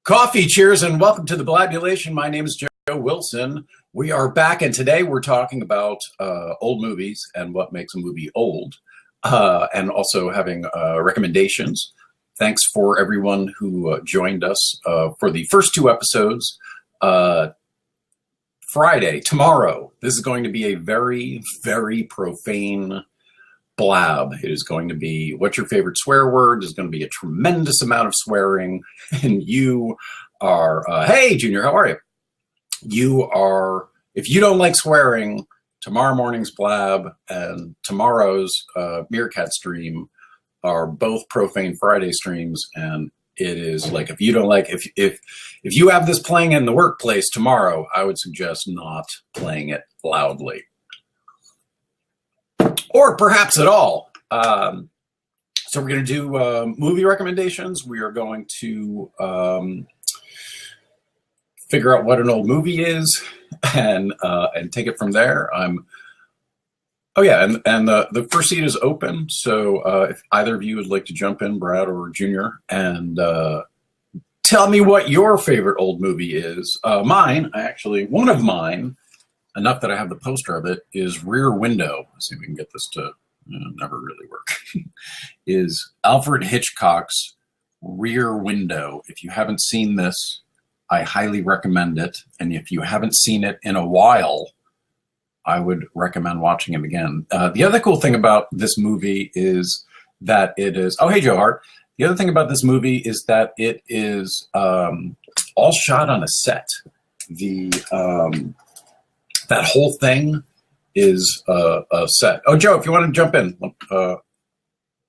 Coffee, cheers, and welcome to the Blabulation. My name is Joe Wilson. We are back, and today we're talking about old movies and what makes a movie old, and also having recommendations. Thanks for everyone who joined us for the first two episodes. Friday, tomorrow, this is going to be a very, very profane blab. It is going to be what's your favorite swear word. There's going to be a tremendous amount of swearing, and you are hey Junior, how are you? You are, if you don't like swearing, tomorrow morning's blab and tomorrow's Meerkat stream are both profane Friday streams, and it is like, if you don't like, if you have this playing in the workplace tomorrow, I would suggest not playing it loudly. Or perhaps at all. So we're going to do movie recommendations. We are going to figure out what an old movie is and take it from there. Oh yeah, and the first seat is open. So if either of you would like to jump in, Brad or Junior, and tell me what your favorite old movie is. One of mine, enough that I have the poster of it, is Rear Window. Let's see if we can get this to never really work. Is Alfred Hitchcock's Rear Window. If you haven't seen this, I highly recommend it. And if you haven't seen it in a while, I would recommend watching it again. The other cool thing about this movie is that it is, oh, hey, Joe Hart. The other thing about this movie is that it is all shot on a set. That whole thing is a set. Oh, Joe, if you want to jump in.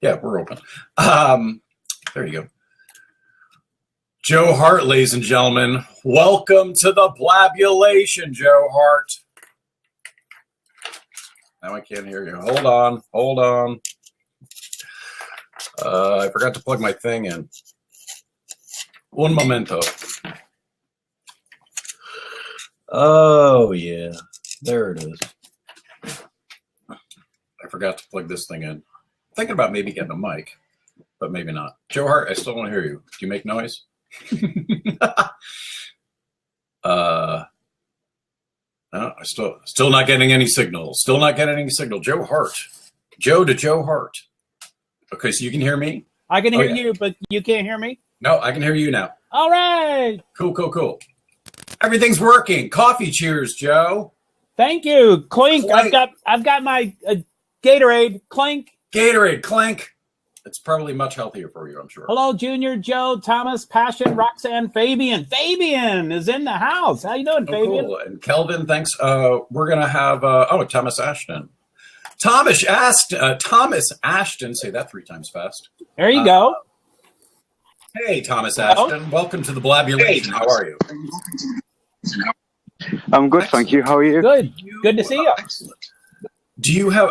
Yeah, we're open. There you go. Joe Hart, ladies and gentlemen. Welcome to the Blabulation, Joe Hart. Now I can't hear you. Hold on. I forgot to plug my thing in. Un momento. Oh, yeah. There it is. I forgot to plug this thing in. Thinking about maybe getting a mic, but maybe not. Joe Hart, I still want to hear you. Do you make noise? No, I still not getting any signal. Still not getting any signal. Joe Hart. Joe to Joe Hart. Okay, so you can hear me? I can hear you, but you can't hear me? No, I can hear you now. All right. Cool. Everything's working. Coffee cheers, Joe. Thank you. Clink. I've got my Gatorade. Clink. Gatorade, clink. It's probably much healthier for you, I'm sure. Hello, Junior, Joe, Thomas, Passion, Roxanne, Fabian. Fabian is in the house. How you doing, Fabian? Cool. And Kelvin, thanks. We're going to have, Thomas Ashton. Thomas Ashton. Say that 3 times fast. There you go. Hey, Thomas Ashton. Welcome to the Blabulation. How are you? I'm good, thank you. How are you? Good to see you. Excellent. Do you have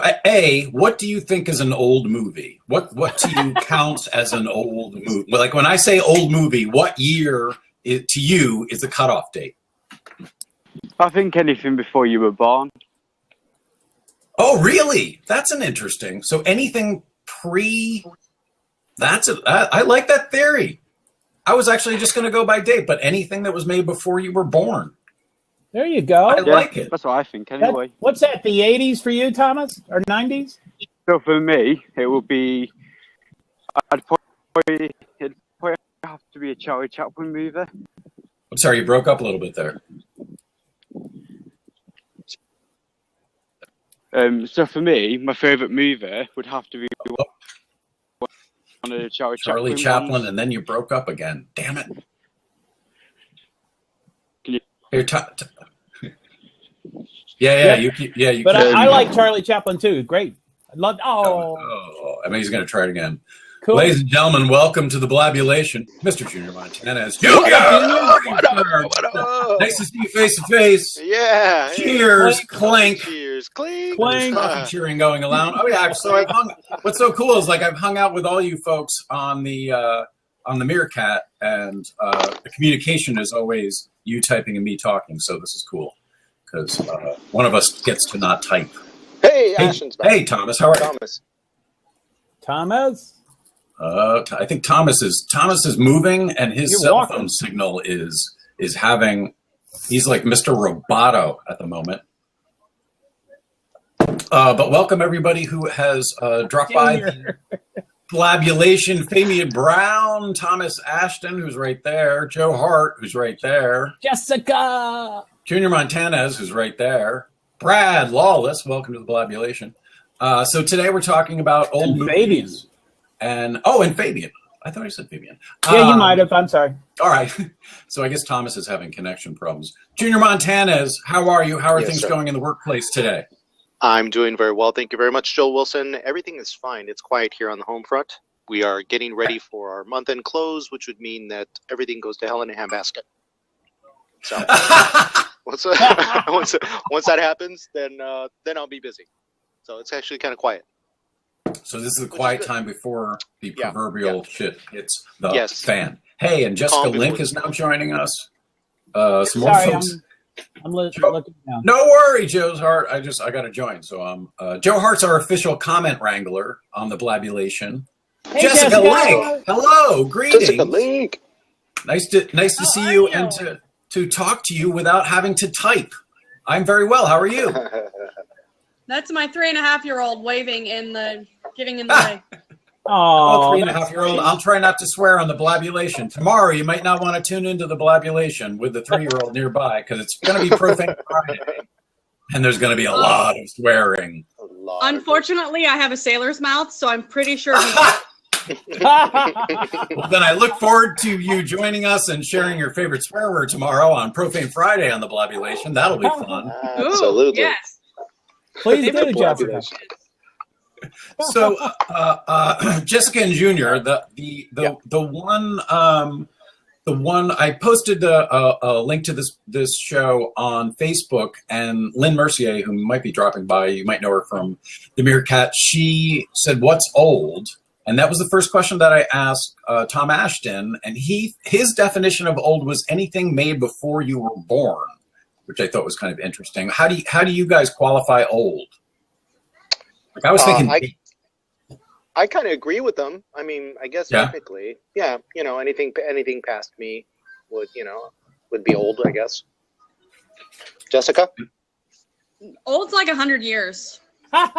what do you think is an old movie? What do you count as an old movie? Like, when I say old movie, what year to you is the cutoff date? I think anything before you were born. Oh, really? That's an interesting. So anything pre. I like that theory. I was actually just going to go by date, but anything that was made before you were born. There you go. I like it. That's what I think, anyway. What's that, the 80s for you, Thomas? Or 90s? So for me, it would be, it'd probably have to be a Charlie Chaplin movie. I'm sorry, you broke up a little bit there. So for me, my favourite movie would have to be one of the Charlie Chaplin ones. And then you broke up again. Damn it. Can you? Here, yeah. You but I like Charlie Chaplin too. Great. I love. I mean, he's going to try it again. Cool. Ladies and gentlemen, welcome to the Blabulation. Mr. Junior Montana. Nice to see you face to face. Yeah. Cheers, clink. Cheers, clink. Clink. Coffee cheering going around. Oh yeah. So what's so cool is, like, I've hung out with all you folks on the Meerkat, and the communication is always you typing and me talking. So this is cool because one of us gets to not type. Hey, Ashton's back. Hey, Thomas. How are you? Thomas. Thomas? I think Thomas is moving, and his You're cell walking. phone signal is having. He's like Mr. Roboto at the moment. But welcome everybody who has dropped by the Blabulation. Fabian Brown, Thomas Ashton, who's right there, Joe Hart, who's right there, Jessica, Junior Montanez, who's right there, Brad Lawless. Welcome to the Blabulation. So today we're talking about old and movies. Fabian. And Fabian. I thought I said Fabian. Yeah, you might have. I'm sorry. All right. So I guess Thomas is having connection problems. Junior Montanez, how are you? How are things going in the workplace today? I'm doing very well. Thank you very much, Joel Wilson. Everything is fine. It's quiet here on the home front. We are getting ready for our month-end close, which would mean that everything goes to hell in a handbasket. So once that happens, then I'll be busy. So it's actually kind of quiet. So this is the quiet time before the proverbial shit hits the fan. Hey, and Jessica Link is now joining us. Some more folks. I'm looking down. No worry, Joe's Hart. I got to join. So Joe Hart's our official comment wrangler on the Blabulation. Hey, Jessica Link. Hello, greetings. Jessica Link. Nice to see you and to talk to you without having to type. I'm very well. How are you? That's my 3.5-year-old waving giving in the way. Oh, 3.5-year-old. I'll try not to swear on the Blabulation. Tomorrow, you might not want to tune into the Blabulation with the 3-year-old nearby because it's going to be Profane Friday, and there's going to be a lot of swearing. Unfortunately, I have a sailor's mouth, so I'm pretty sure Well, then I look forward to you joining us and sharing your favorite swear word tomorrow on Profane Friday on the Blabulation. That'll be fun. Absolutely. Ooh, yes. Please do, Jessica. So, Jessica and Junior, the one I posted a link to this show on Facebook, and Lynn Mercier, who might be dropping by, you might know her from The Meerkat. She said, "What's old?" And that was the first question that I asked Tom Ashton, and his definition of old was anything made before you were born, which I thought was kind of interesting. How do you guys qualify old? Like I was thinking, I kind of agree with them. I mean, I guess technically, anything past me would be old, I guess. Jessica? Old's like 100 years. Well,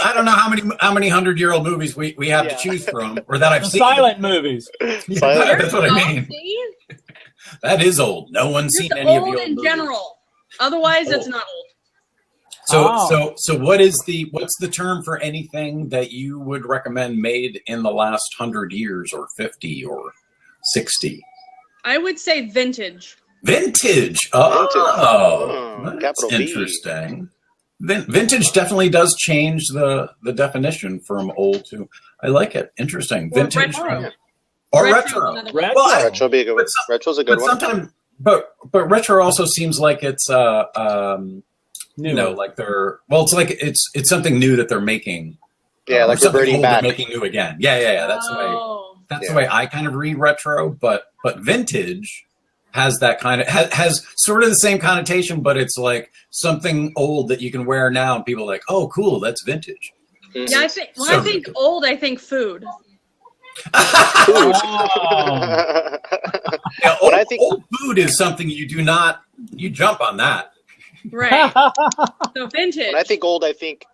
I don't know how many 100-year-old movies we have to choose from, or that I've seen. Silent movies. That's what I mean. That is old. No one's seen any of the old in movies. general. Otherwise, it's not old. So what's the term for anything that you would recommend made in the last 100 years or 50 or 60? I would say vintage. Vintage. Oh, that's interesting. Vintage definitely does change the definition from old to. I like it. Interesting. Vintage or retro. Retro be a good one. Retro's a good one. Sometimes, but retro also seems like it's like it's like it's something new that they're making. Yeah, like reverting back. Making new again. Yeah. That's the way I kind of read retro, but vintage has that kind of has sort of the same connotation, but it's like something old that you can wear now, and people are like, oh, cool, that's vintage. Mm-hmm. Yeah, I think old, I think food. Old food is something you jump on that. Right. So vintage. When I think old, I think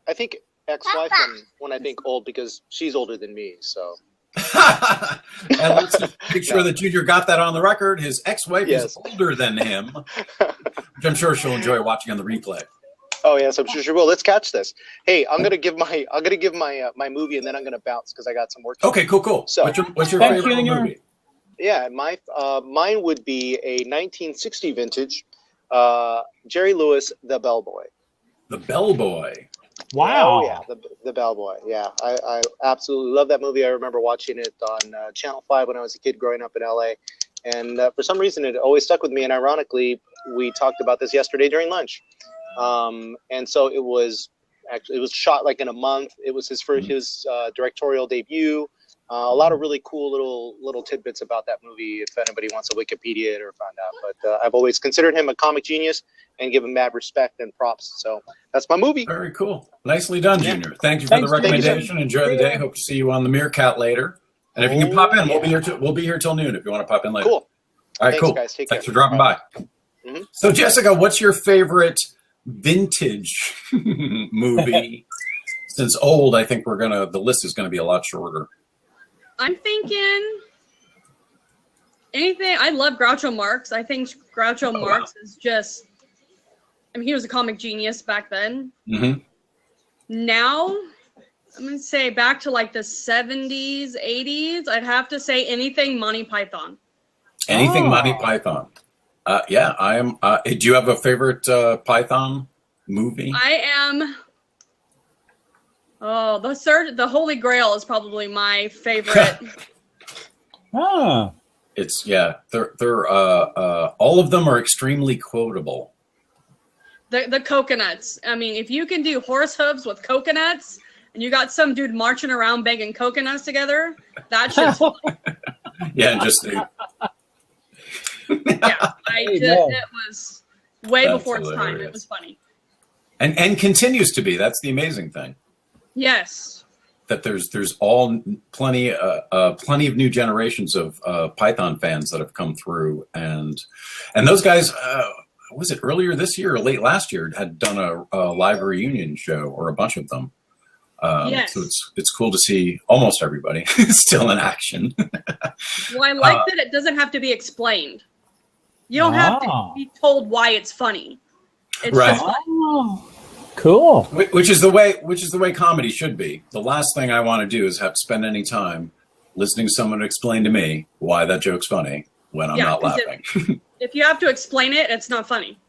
ex-wife when I think old because she's older than me, so. And let's make sure that Junior got that on the record. His ex-wife is older than him, which I'm sure she'll enjoy watching on the replay. Oh yes, I'm sure she will. Let's catch this. Hey, I'm gonna give my my movie, and then I'm gonna bounce because I got some work. Okay, cool. So, what's your favorite movie? Yeah, mine would be a 1960 vintage, Jerry Lewis, The Bellboy. The Bellboy. Wow. Oh yeah, the Bellboy. Yeah, I absolutely love that movie. I remember watching it on Channel 5 when I was a kid growing up in LA, and for some reason it always stuck with me. And ironically, we talked about this yesterday during lunch. And so it was shot like in a month. It was his directorial debut. A lot of really cool little tidbits about that movie if anybody wants to Wikipedia it or find out. But I've always considered him a comic genius and give him mad respect and props. So that's my movie. Very cool. Nicely done, Yeah. Junior. Thank you for Thanks, the Junior. recommendation. Enjoy the day. Hope to see you on the Meerkat later. And if you can pop in, we'll be here till noon if you want to pop in later. Cool. All right, Thanks, cool. guys. Take Thanks care. for dropping by. Mhm. So, Jessica, what's your favorite vintage movie? Since old, I think the list is gonna be a lot shorter. I'm thinking anything. I love Groucho Marx. I think Groucho Marx is just. I mean, he was a comic genius back then. Mm-hmm. Now, I'm gonna say back to like the 70s, 80s. I'd have to say anything Monty Python. Anything Monty Python. Yeah, I am. Do you have a favorite Python movie? I am. Oh, the Holy Grail is probably my favorite. Ah. It's they're all of them are extremely quotable. The coconuts. I mean, if you can do horse hooves with coconuts, and you got some dude marching around banging coconuts together, that shit's fun. Yeah, just Yeah, it was way That's before its time. It hilarious. was funny. and continues to be. That's the amazing thing. Yes. That there's plenty of new generations of Python fans that have come through, and those guys, was it earlier this year or late last year, had done a live reunion show, or a bunch of them. Yes. So it's cool to see almost everybody still in action. Well, I like that it doesn't have to be explained. You don't have to be told why it's funny. It's Right. just funny. Oh, cool. Which is the way comedy should be. The last thing I want to do is have to spend any time listening to someone explain to me why that joke's funny when I'm not 'cause laughing. If you have to explain it, it's not funny.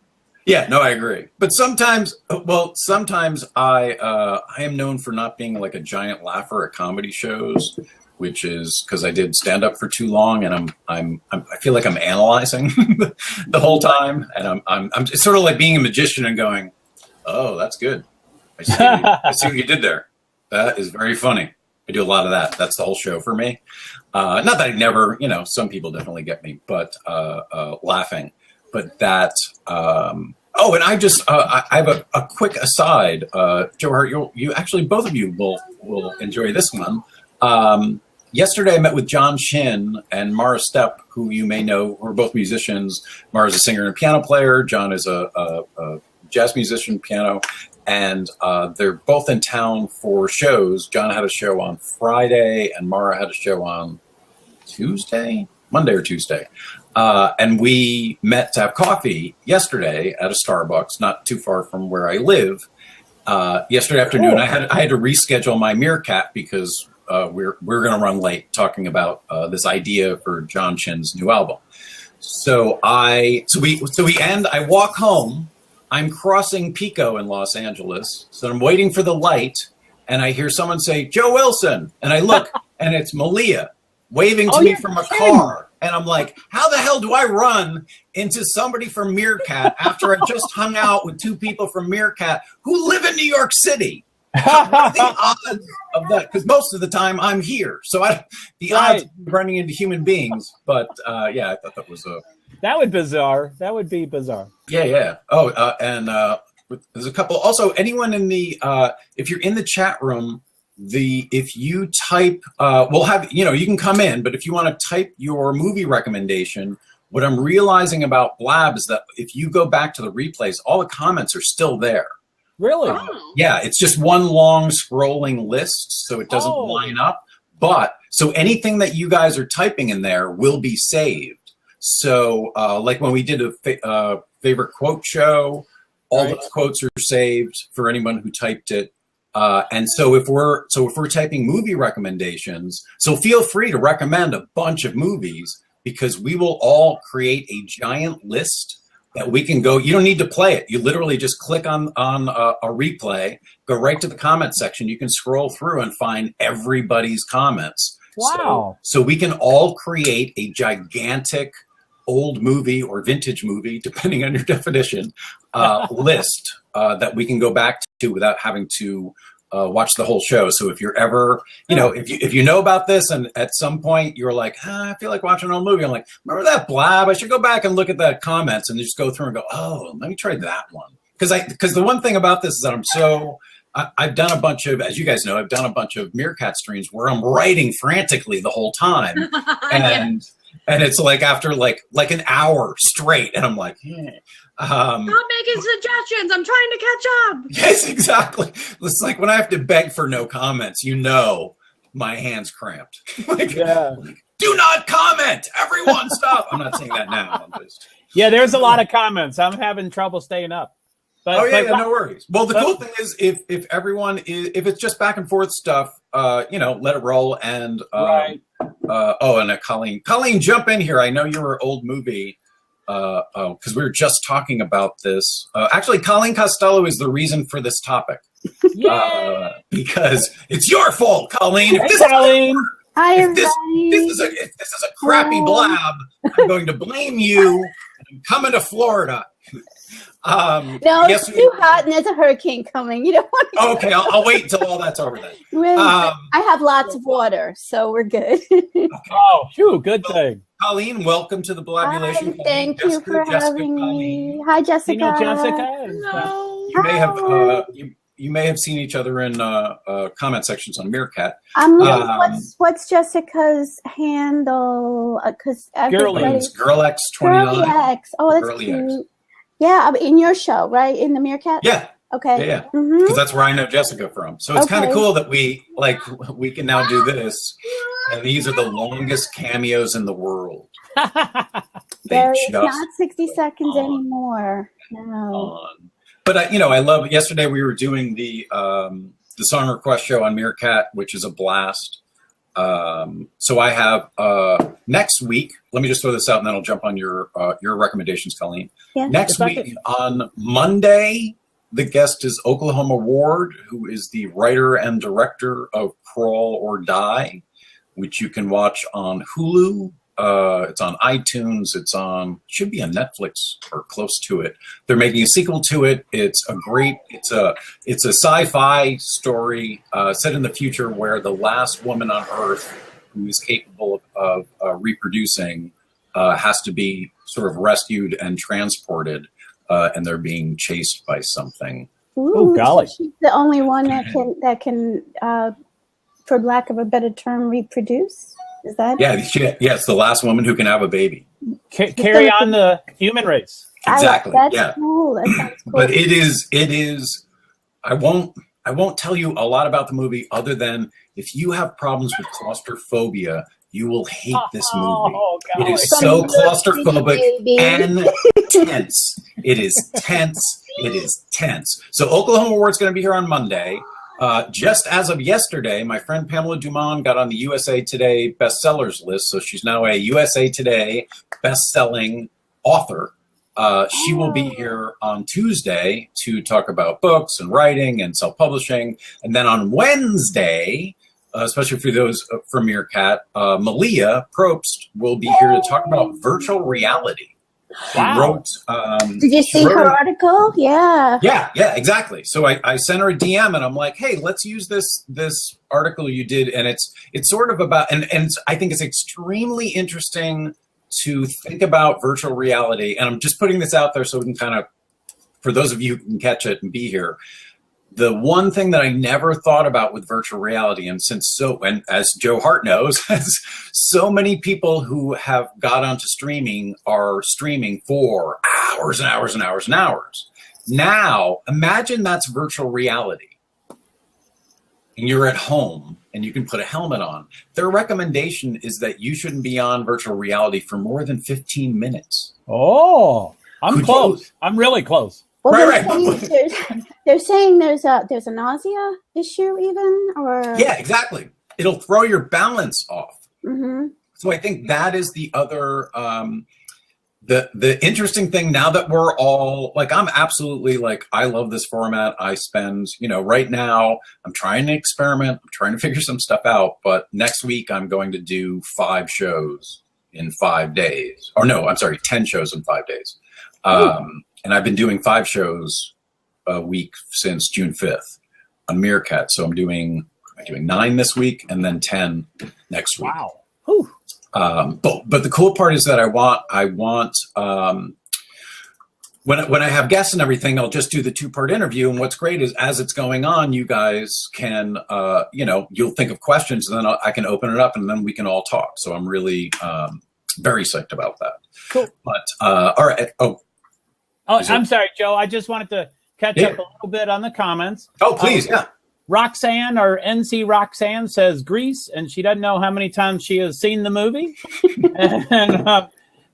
Yeah, no, I agree. But sometimes I am known for not being like a giant laugher at comedy shows, which is because I did stand up for too long, and I feel like I'm analyzing the whole time, and I'm it's sort of like being a magician and going, oh, that's good. I see what you did there. That is very funny. I do a lot of that. That's the whole show for me. Not that I never, some people definitely get me, but laughing. But that. And I have a quick aside. Joe Hart, you actually, both of you will enjoy this one. Yesterday, I met with John Shin and Mara Stepp, who you may know, who are both musicians. Mara's a singer and a piano player. John is a jazz musician, piano. And they're both in town for shows. John had a show on Friday, and Mara had a show on Monday or Tuesday. And we met to have coffee yesterday at a Starbucks, not too far from where I live. Yesterday afternoon, I had to reschedule my Meerkat because we're going to run late talking about this idea for John Shin's new album. So we end. I walk home. I'm crossing Pico in Los Angeles, so I'm waiting for the light, and I hear someone say, Joe Wilson, and I look, and it's Malia waving to me from a car, and I'm like, how the hell do I run into somebody from Meerkat after I just hung out with two people from Meerkat who live in New York City? What are the odds of that? Because most of the time I'm here, so the odds of running into human beings. But I thought that was That would be bizarre. Yeah. Oh, and there's a couple. Also, anyone in the if you're in the chat room, if you type, we'll have you can come in, but if you want to type your movie recommendation, what I'm realizing about Blab is that if you go back to the replays, all the comments are still there. Really? Yeah, it's just one long scrolling list, so it doesn't line up. But so anything that you guys are typing in there will be saved. So like when we did a favorite quote show, all those quotes are saved for anyone who typed it. And so if we're typing movie recommendations, so feel free to recommend a bunch of movies because we will all create a giant list that we can go. You don't need to play it. You literally just click on a replay, go right to the comment section. You can scroll through and find everybody's comments. Wow. So we can all create a gigantic old movie or vintage movie, depending on your definition, list that we can go back to without having to watch the whole show. So if you're ever, if you know about this and at some point you're like, I feel like watching an old movie, I'm like, remember that Blab? I should go back and look at the comments and just go through and go, oh, let me try that one. Because the one thing about this is that I've done a bunch of, as you guys know, I've done a bunch of Meerkat streams where I'm writing frantically the whole time. And it's like after like an hour straight, and I'm like, Stop making suggestions. I'm trying to catch up. Yes, exactly. It's like when I have to beg for no comments, my hands cramped. Do not comment. Everyone stop. I'm not saying that now. Yeah, there's a lot of comments. I'm having trouble staying up. But, no worries. Well, the cool thing is if everyone is, if it's just back and forth stuff, let it roll. And right. And Colleen, jump in here. I know you're an old movie. Because we were just talking about this. Actually, Colleen Costello is the reason for this topic. Because it's your fault, Colleen. If this is a crappy Blab, I'm going to blame you. I'm coming to Florida. No, it's too hot and there's a hurricane coming. You don't want to. Okay, I'll wait until all that's over then. I have lots of water, so we're good. Oh, phew, good thing. Colleen, welcome to the Blabulation. Thank you for having me. Hi, Jessica. You know Jessica? No. You may have seen each other in comment sections on Meerkat. What's Jessica's handle? Because Girlx29. Girlx. Oh, that's Girly cute. X. Yeah, in your show, right? In the Meerkat? Yeah. Okay. Yeah. Because that's where I know Jessica from. So it's kind of cool that we can now do this. And these are the longest cameos in the world. It's not 60 seconds anymore. No. But I love. Yesterday we were doing the song request show on Meerkat, which is a blast. So I have next week. Let me just throw this out, and then I'll jump on your recommendations, Colleen. Yeah. Next week on Monday, the guest is Oklahoma Ward, who is the writer and director of Crawl or Die, which you can watch on Hulu. It's on iTunes. Should be on Netflix or close to it. They're making a sequel to it. It's a sci-fi story set in the future where the last woman on Earth who is capable of reproducing has to be sort of rescued and transported, and they're being chased by something. Ooh, oh golly! So she's the only one that can, for lack of a better term, reproduce. Is that? Yeah, it's the last woman who can have a baby. Carry on the human race. Exactly. That's cool. That sounds cool. But it is. I won't tell you a lot about the movie other than if you have problems with claustrophobia, you will hate this movie. It is so claustrophobic and tense. It is tense. It is tense. So Oklahoma Ward's going to be here on Monday. Just as of yesterday, my friend Pamela Dumont got on the USA Today bestsellers list, so she's now a USA Today best-selling author. She will be here on Tuesday to talk about books and writing and self-publishing. And then on Wednesday, especially for those from Meerkat, Malia Probst will be here to talk about virtual reality. She wrote. Did you see her article? Yeah. Yeah, exactly. So I sent her a DM and I'm like, hey, let's use this article you did, and it's sort of about and I think it's extremely interesting to think about virtual reality. And I'm just putting this out there so we can kind of, for those of you who can catch it and be here. The one thing that I never thought about with virtual reality, and as Joe Hart knows, so many people who have got onto streaming are streaming for hours and hours and hours and hours. Now, imagine that's virtual reality. And you're at home and you can put a helmet on. Their recommendation is that you shouldn't be on virtual reality for more than 15 minutes. Oh, I'm close. I'm really close. Well, right. They're saying there's a nausea issue even, or yeah, exactly. It'll throw your balance off. Mm-hmm. So I think that is the other the interesting thing now that we're all like, I'm absolutely like, I love this format. I spend, right now I'm trying to experiment. I'm trying to figure some stuff out. But next week I'm going to do 5 shows in 5 days. Or no, I'm sorry, 10 shows in 5 days. And I've been doing 5 shows a week since June 5th. on Meerkat. So I'm doing 9 this week and then 10 next week. Wow. Whew. But the cool part is that I want when I have guests and everything, I'll just do the 2-part interview. And what's great is as it's going on, you guys can, you'll think of questions and then I can open it up and then we can all talk. So I'm really very psyched about that. Cool. But all right. I'm sorry, Joe. I just wanted to catch up a little bit on the comments. Oh, please. Yeah. Roxanne, or NC Roxanne, says Grease, and she doesn't know how many times she has seen the movie.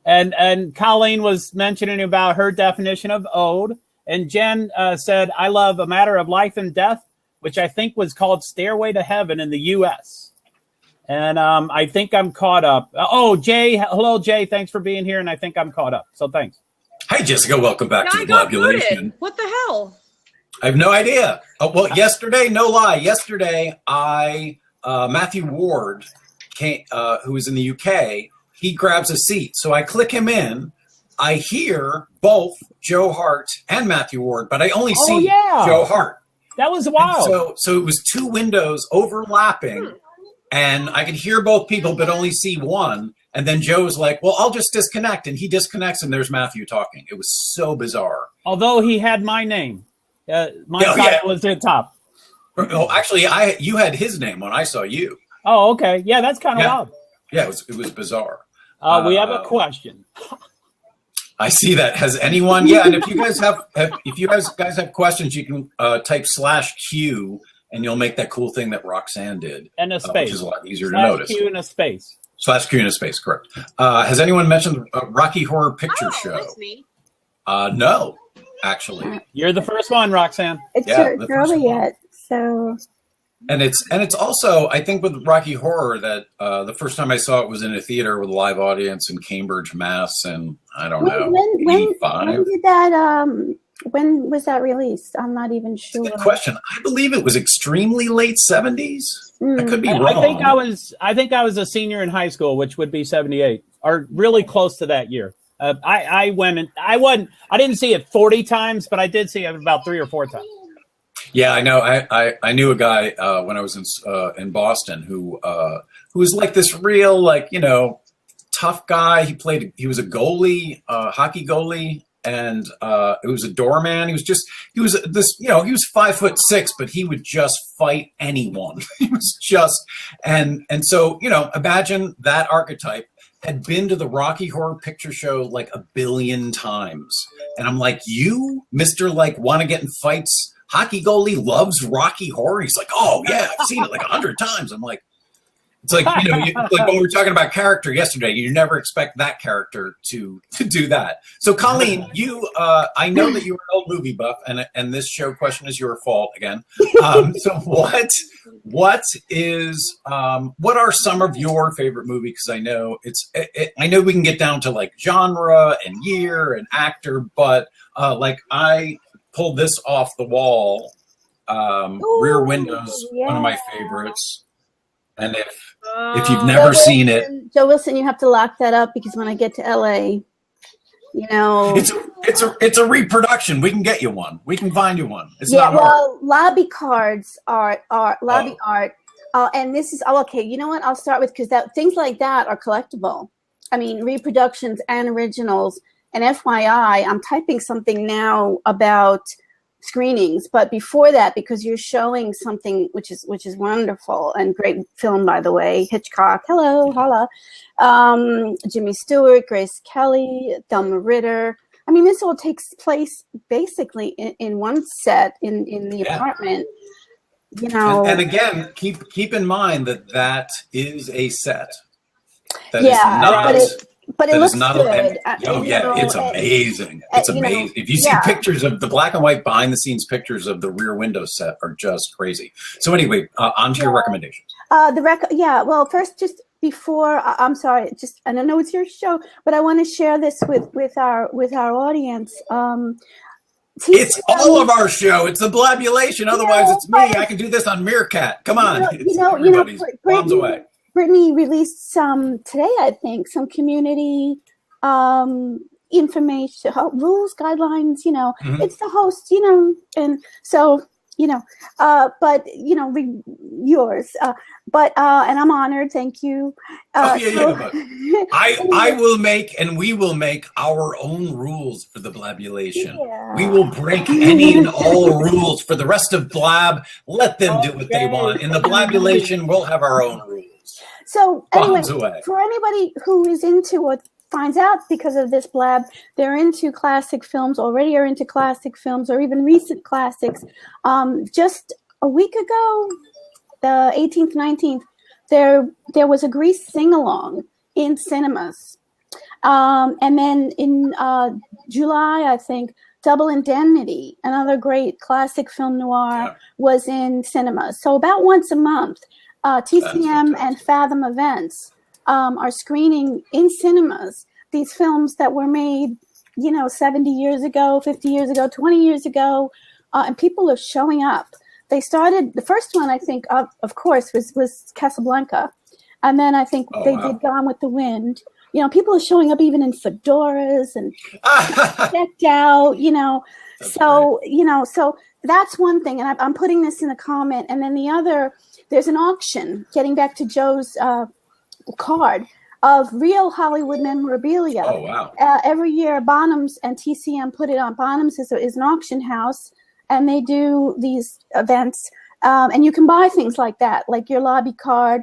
and Colleen was mentioning about her definition of ode. And Jen said, I love A Matter of Life and Death, which I think was called Stairway to Heaven in the U.S. And I think I'm caught up. Oh, Jay. Hello, Jay. Thanks for being here. And I think I'm caught up. So thanks. Hi, Jessica. Welcome back to I the got Blabulation. voted. What the hell? I have no idea. Oh, well, yesterday, no lie. Yesterday, Matthew Ward, who was in the UK, he grabs a seat. So I click him in. I hear both Joe Hart and Matthew Ward, but I only see Joe Hart. That was wild. So it was 2 windows overlapping, and I could hear both people, but only see one. And then Joe was like, well, I'll just disconnect. And he disconnects, and there's Matthew talking. It was so bizarre. Although he had my name. My title was at the top. Oh, actually, you had his name when I saw you. Oh, okay. Yeah, that's kind of wild. Yeah, it was bizarre. We have a question. I see that. Has anyone? Yeah, and if you guys have questions, you can type /Q, and you'll make that cool thing that Roxanne did, and a space, which is a lot easier to notice. /Q and a space. /Q and a space, correct. Has anyone mentioned the Rocky Horror Picture Show? That's me. No, actually. You're the first one, Roxanne. It's too early yet, so. And it's also, I think, with Rocky Horror that the first time I saw it was in a theater with a live audience in Cambridge, Mass, and I don't know, 85. When did that? When was that released? I'm not even sure. Good question. I believe it was extremely late 70s. I could be wrong. I think I was a senior in high school, which would be 78, or really close to that year. I went and I didn't see it 40 times, but I did see it about 3 or 4 times. Yeah, I know. I knew a guy when I was in Boston who was like this real, tough guy. He was a goalie, hockey goalie, and it was a doorman. He was 5'6", but he would just fight anyone. He was just, and so, imagine that archetype had been to the Rocky Horror Picture Show like 1 billion times. And I'm like, you, Mr. Want to get in fights, hockey goalie, loves Rocky Horror. He's like, oh yeah, I've seen it like 100 times. I'm like, it's like, like when we were talking about character yesterday, you never expect that character to do that. So Colleen, I know that you're an old movie buff, and this show question is your fault again. So what are some of your favorite movies? Because I know I know we can get down to like genre and year and actor, but I pulled this off the wall. Rear Windows, one of my favorites. And if you've never seen it, Joe Wilson, you have to lock that up because when I get to LA, it's a reproduction. We can get you one. We can find you one. It's not hard. Lobby cards are lobby art. And this is okay. You know what? I'll start with because things like that are collectible. I mean, reproductions and originals. And FYI, I'm typing something now about screenings, but before that, because you're showing something which is wonderful and great film, by the way, Hitchcock, hello, holla, Jimmy Stewart, Grace Kelly, Thelma Ritter. I mean, this all takes place basically in one set in the apartment. And again, keep in mind that is a set. That is not. But it looks good. It's amazing. It's amazing. If you see pictures of the black and white behind the scenes pictures of the Rear Window set are just crazy. So anyway, on to your recommendations. Well, first, just before, I'm sorry, and I know it's your show, but I want to share this with our audience. It's all of our show. It's the Blabulation. Otherwise, it's me. I can do this on Meerkat. Come on. Everybody's bombs away. Brittany released today, I think, some community information, rules, guidelines, It's the host, and so but yours. And I'm honored. Thank you. But I will make, and we will make our own rules for the Blabulation. Yeah. We will break any and all rules for the rest of Blab. Let them do what they want. In the Blabulation, we'll have our own rules. So anyway, Bombs away. for anybody who is into or finds out because of this Blab, they're into classic films, already are into classic films, or even recent classics. Just a week ago, the 18th, 19th, there was a Grease sing-along in cinemas. And then in July, I think, Double Indemnity, another great classic film noir, was in cinemas. So about once a month, TCM and Fathom Events are screening in cinemas these films that were made, 70 years ago, 50 years ago, 20 years ago, and people are showing up. They started, the first one, I think, of course, was Casablanca. And then I think they did Gone with the Wind. People are showing up even in fedoras and decked out, So that's one thing. And I'm putting this in a comment. And then the other, there's an auction, getting back to Joe's card, of real Hollywood memorabilia. Oh, wow. Every year, Bonhams and TCM put it on. Bonhams is an auction house, and they do these events. And you can buy things like that, like your lobby card,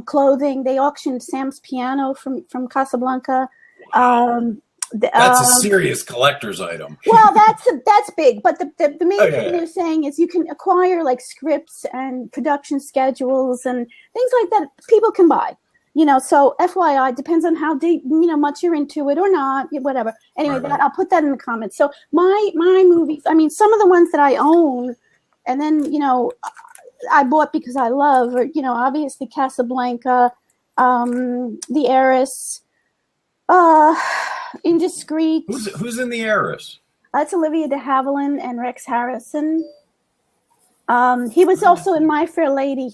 clothing. They auctioned Sam's piano from Casablanca. That's a serious collector's item. Well, that's big. But the main thing they're saying is you can acquire like scripts and production schedules and things like that people can buy. So FYI, depends on how deep, much you're into it or not, whatever. Anyway, right. I'll put that in the comments. So my movies, some of the ones that I own, and then, I bought because I love, or, obviously Casablanca, The Heiress, Indiscreet. Who's in The Heiress? That's Olivia de Havilland and Rex Harrison. He was also in My Fair Lady.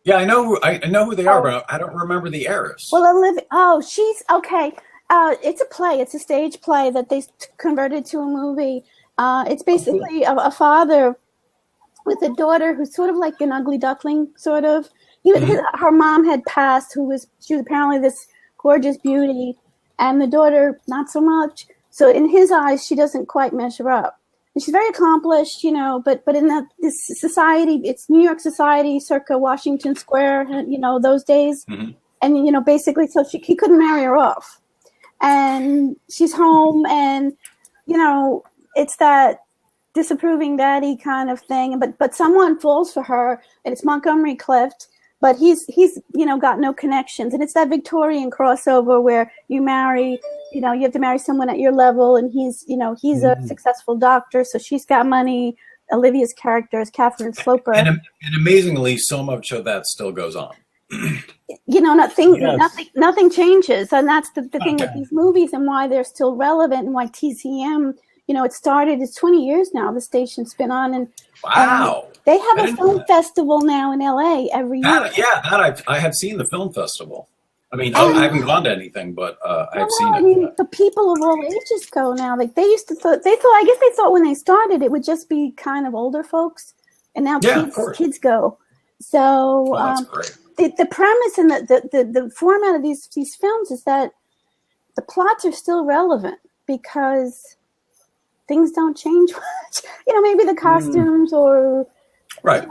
Yeah, I know who they are, but I don't remember The Heiress. Well, she's okay. It's a play. It's a stage play that they converted to a movie. It's basically a father with a daughter who's sort of like an ugly duckling, sort of. Her mom had passed, she was apparently this gorgeous beauty, and the daughter not so much. So in his eyes, she doesn't quite measure up. And she's very accomplished, but in this society, it's New York society, circa Washington Square, those days. Mm-hmm. And, basically, so he couldn't marry her off. And she's home, and, it's that disapproving daddy kind of thing. But someone falls for her, and it's Montgomery Clift. But he's got no connections. And it's that Victorian crossover where you marry, you have to marry someone at your level, and he's a successful doctor, so she's got money. Olivia's character is Catherine Sloper. And amazingly, so much of that still goes on. Nothing changes. And that's the thing with these movies and why they're still relevant and why TCM, it's 20 years now, the station's been on. And wow. They have a film festival now in LA every year. I have seen the film festival. I haven't gone to anything, but I've seen it. The people of all ages go now. Like they thought when they started it would just be kind of older folks, and now kids go. So that's great. The premise and the format of these films is that the plots are still relevant because things don't change much. Maybe the costumes or. Right.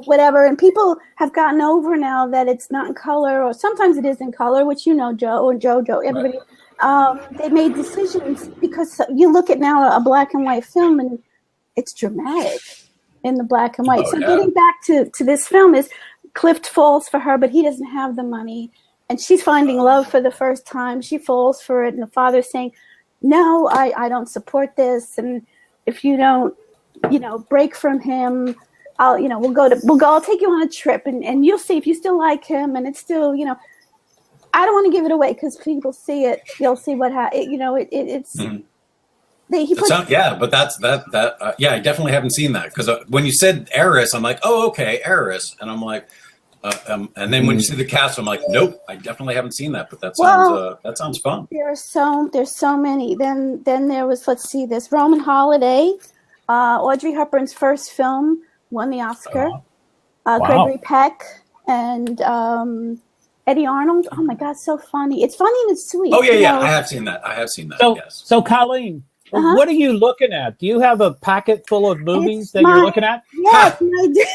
Whatever. And people have gotten over now that it's not in color, or sometimes it is in color, which Joe, or Jojo, everybody. Right. They made decisions because you look at now a black and white film and it's dramatic in the black and white. Getting back to this film is Clift falls for her, but he doesn't have the money. And she's finding love for the first time. She falls for it. And the father's saying, no, I don't support this. And if you don't, break from him, I'll take you on a trip and you'll see if you still like him. And it's still, I don't want to give it away because people see it. You'll see what happens. It's. But that's that. I definitely haven't seen that because when you said Heiress, I'm like, oh, okay, Heiress, and I'm like, and then when you see the cast, I'm like, nope, I definitely haven't seen that. But that sounds fun. There's so many. Then there was, let's see, this Roman Holiday. Audrey Hepburn's first film won the Oscar. Wow. Gregory Peck and Eddie Arnold. Oh my God, so funny! It's funny and it's sweet. Oh yeah, you yeah. know? I have seen that. I have seen that. So, yes. so Colleen, Uh-huh. what are you looking at? Do you have a packet full of movies It's that my- you're looking at? Yes, I do.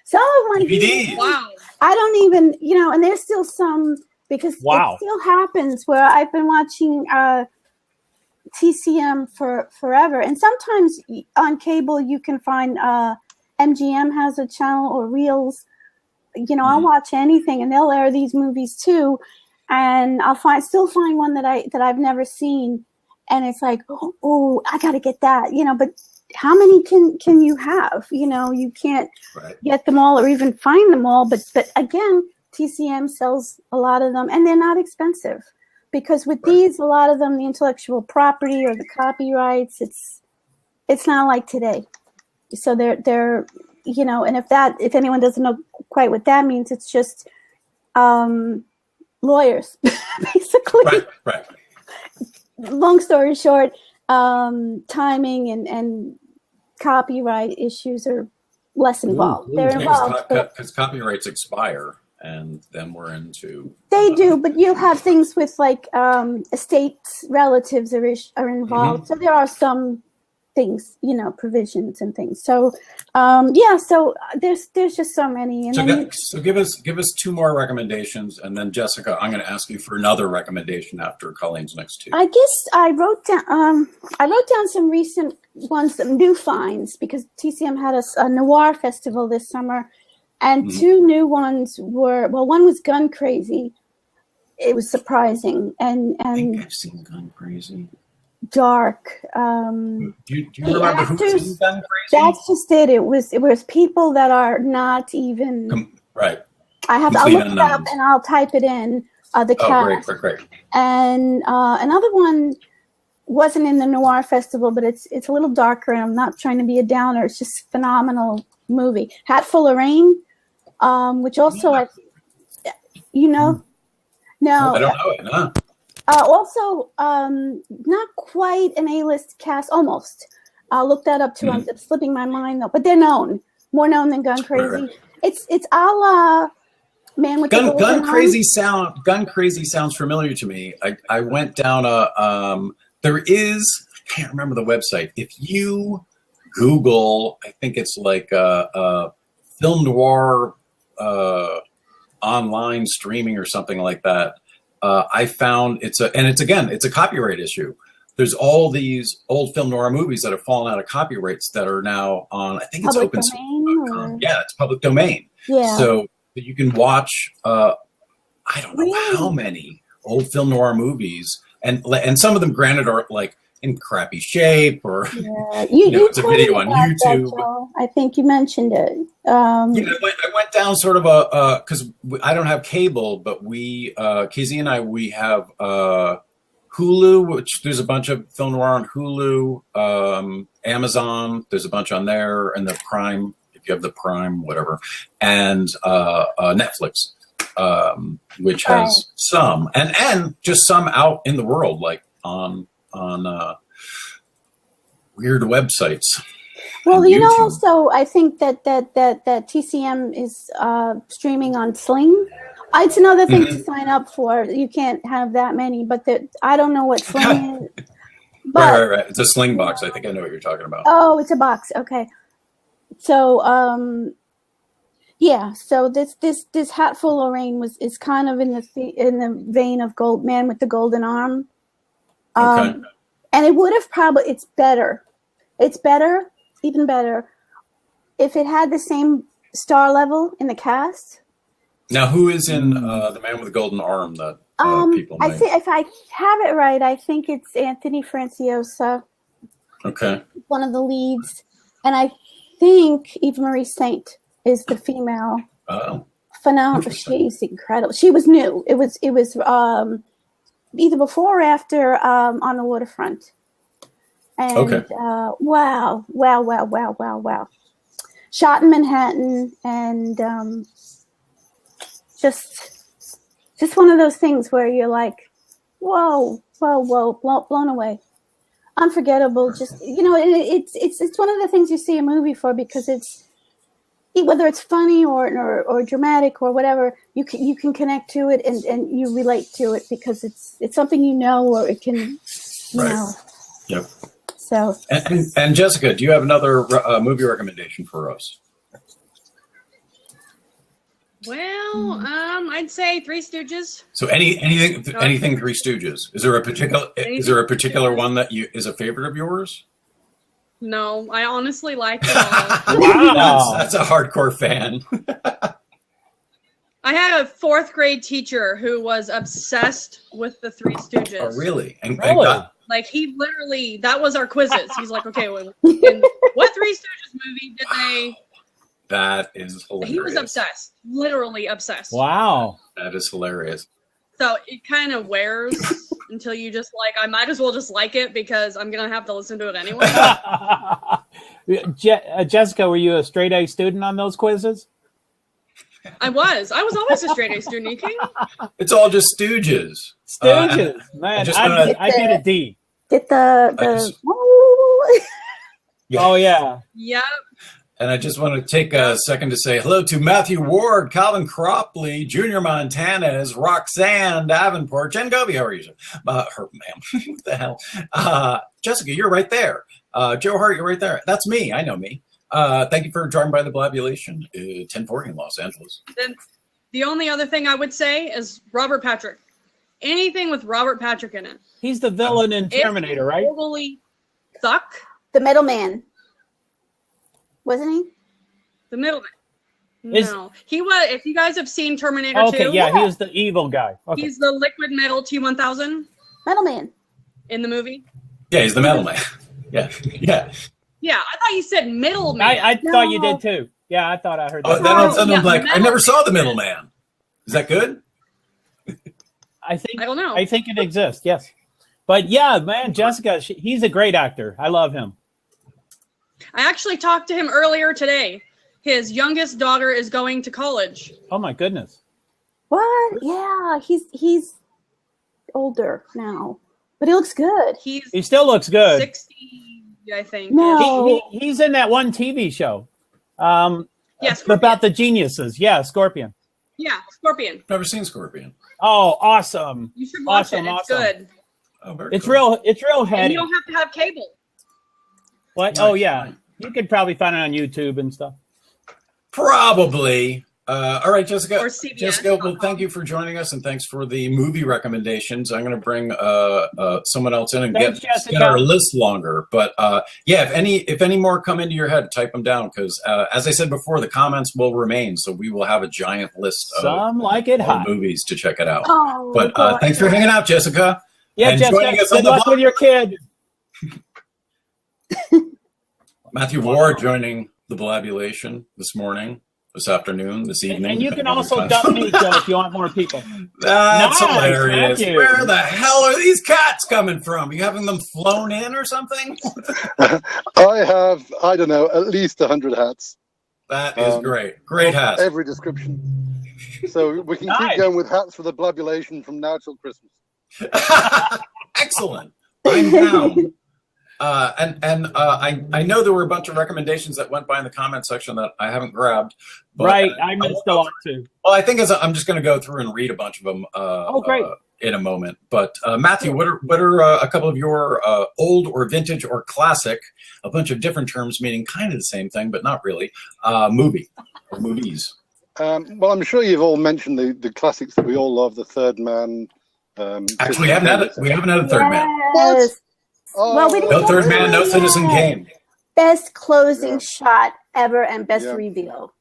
Some of my DVD. Wow. I don't even, and there's still some because Wow. it still happens where I've been watching TCM for forever, and sometimes on cable you can find MGM has a channel or Reels. I'll watch anything, and they'll air these movies too, and I'll still find one that I've never seen, and it's like, oh, I got to get that, but how many can you have? You can't get them all or even find them all, but again, TCM sells a lot of them, and they're not expensive, because with these, a lot of them, the intellectual property or the copyrights, it's not like today. So they're and if anyone doesn't know quite what that means, it's just lawyers, basically. Right. Long story short, timing and copyright issues are less involved. They're involved, Because copyrights expire, and then we're into. They do, but you'll have things with like estates, relatives are involved. So there are some things, provisions and things. So so there's just so many. And So give us two more recommendations, and then Jessica, I'm going to ask you for another recommendation after Colleen's next two. I guess I wrote down some recent ones, some new finds, because TCM had a noir festival this summer, and two new ones were, one was Gun Crazy. It was surprising and I think I've seen Gun Crazy. Dark. Do you remember who's seen Gun Crazy? That's just it. It was people that are not even right. I'll look it up and I'll type it in the cast. Great. And another one wasn't in the Noir Festival, but it's a little darker, and I'm not trying to be a downer. It's just a phenomenal movie. Hatful of Rain, which also No, I don't know it. No. Also, not quite an A-list cast, almost. I'll look that up too. It's slipping my mind though, but they're more known than Gun Crazy. Right. It's a la Man with the Golden Gun Arm. Gun Crazy sounds familiar to me. I went down there is, I can't remember the website. If you Google, I think it's like film noir online streaming or something like that. I found it's a copyright issue. There's all these old film noir movies that have fallen out of copyrights that are now on, I think it's Public open. Yeah, it's public domain. Yeah. So you can watch, I don't know how many old film noir movies, and some of them, granted, are like in crappy shape, or it's a video on YouTube. That, I think you mentioned it. I went down sort of because I don't have cable, but Casey and we have Hulu, which there's a bunch of film noir on Hulu, Amazon, there's a bunch on there, and the Prime, if you have the Prime, whatever, and Netflix, which has some, and just some out in the world, like on weird websites. Well, also, I think that TCM is streaming on Sling. It's another thing to sign up for. You can't have that many, but I don't know what Sling is. But, right. It's a Sling box. I think I know what you're talking about. Oh, it's a box. Okay. So, So this Hatful of Rain is kind of in the vein of Man with the Golden Arm. Okay. And it would have it's better. It's better, even better, if it had the same star level in the cast. Now, who is in The Man with the Golden Arm that people know? I think if I have it right, I think it's Anthony Franciosa. Okay. One of the leads. And I think Eva Marie Saint is the female. Oh. Phenomenal. She's incredible. She was new. It was either before or after On the Waterfront. And wow. Shot in Manhattan, and just one of those things where you're like, whoa, blown away. unforgettable. Just it's one of the things you see a movie for, because it's, whether it's funny or dramatic or whatever, you can connect to it and you relate to it because it's something or it can know. Yep. So and Jessica, do you have another movie recommendation for us? Well, I'd say Three Stooges. So anything Three Stooges. Is there a particular one that is a favorite of yours? No, I honestly like it all. Wow. That's a hardcore fan. I had a 4th grade teacher who was obsessed with the Three Stooges. Oh, really? And Really? Like, he literally, that was our quizzes. He's like, okay, well, in what Three Stooges movie did they... That is hilarious. He was obsessed. Literally obsessed. Wow. That is hilarious. So it kind of wears until you just like, I might as well just like it because I'm going to have to listen to it anyway. Jessica, were you a straight A student on those quizzes? I was always a straight A student. You kidding? It's all just Stooges. Stooges. Man, I did a D. Get the Oh, yeah. Yep. And I just want to take a second to say hello to Matthew Ward, Calvin Cropley, Junior Montanez, Roxanne Davenport, Jen Gobi. How are you? Ma'am. What the hell? Jessica, you're right there. Joe Hart, you're right there. That's me. I know me. Thank you for driving by the Blabulation, 1040 in Los Angeles. Then the only other thing I would say is Robert Patrick. Anything with Robert Patrick in it. He's the villain in Terminator, right? Totally suck. The middleman. Wasn't he? The middleman. No. He was, if you guys have seen Terminator 2. Okay, yeah, he was the evil guy. Okay. He's the liquid metal T-1000 Middleman. in the movie. Yeah, he's the middleman. Yeah. Yeah, I thought you said middleman. I thought you did too. Yeah, I thought I heard that. Then all of a sudden I'm like, I middleman. never saw the middleman. Is that good? I don't know. I think it exists, yes. But yeah, man, Jessica, he's a great actor. I love him. I actually talked to him earlier today. His youngest daughter is going to college. Oh my goodness. What? Yeah, he's older now, but he looks good. He still looks good. 60, I think. No. He's in that one TV show. Yes, about the geniuses. Yeah, Scorpion. Yeah, Scorpion. Never seen Scorpion. Oh, awesome. You should watch Awesome, it. It's awesome. good. Oh, very It's cool. real And heady. you don't have to have cable. What? Oh yeah. You could probably find it on YouTube and stuff. Probably. All right, Jessica. Or CBS. Jessica, well, thank you for joining us, and thanks for the movie recommendations. I'm going to bring someone else in and Thanks, get Jessica. our list longer. But yeah, if any more come into your head, type them down because, as I said before, the comments will remain. So we will have a giant list Some like it of hot. movies to check it out. Oh, But God. thanks for hanging out, Jessica. Yeah, And Jessica, joining us on good the luck with your kid. Matthew Ward joining the Blabulation this morning, this afternoon, this evening. And you can depending on also your dump time. me, Joe, if you want more people. That's Nice, hilarious. thank you. Where the hell are these cats coming from? You having them flown in or something? I have, I don't know, at least 100 hats. That is great. Great hats. Every description. So we can Nice. keep going with hats for the Blabulation from now till Christmas. Excellent. I'm down. I know there were a bunch of recommendations that went by in the comment section that I haven't grabbed. But Right, I missed a lot too. Well, I think I'm just going to go through and read a bunch of them. Great. In a moment. But Matthew, what are a couple of your old or vintage or classic, a bunch of different terms meaning kind of the same thing, but not really, movie or movies? Well, I'm sure you've all mentioned the classics that we all love, The Third Man. Actually, we haven't had a Third Man. Yes. Oh, Well, we didn't No get Third to Man, it no yet. Citizen Kane. Best closing Yeah. shot ever and best Yeah. reveal.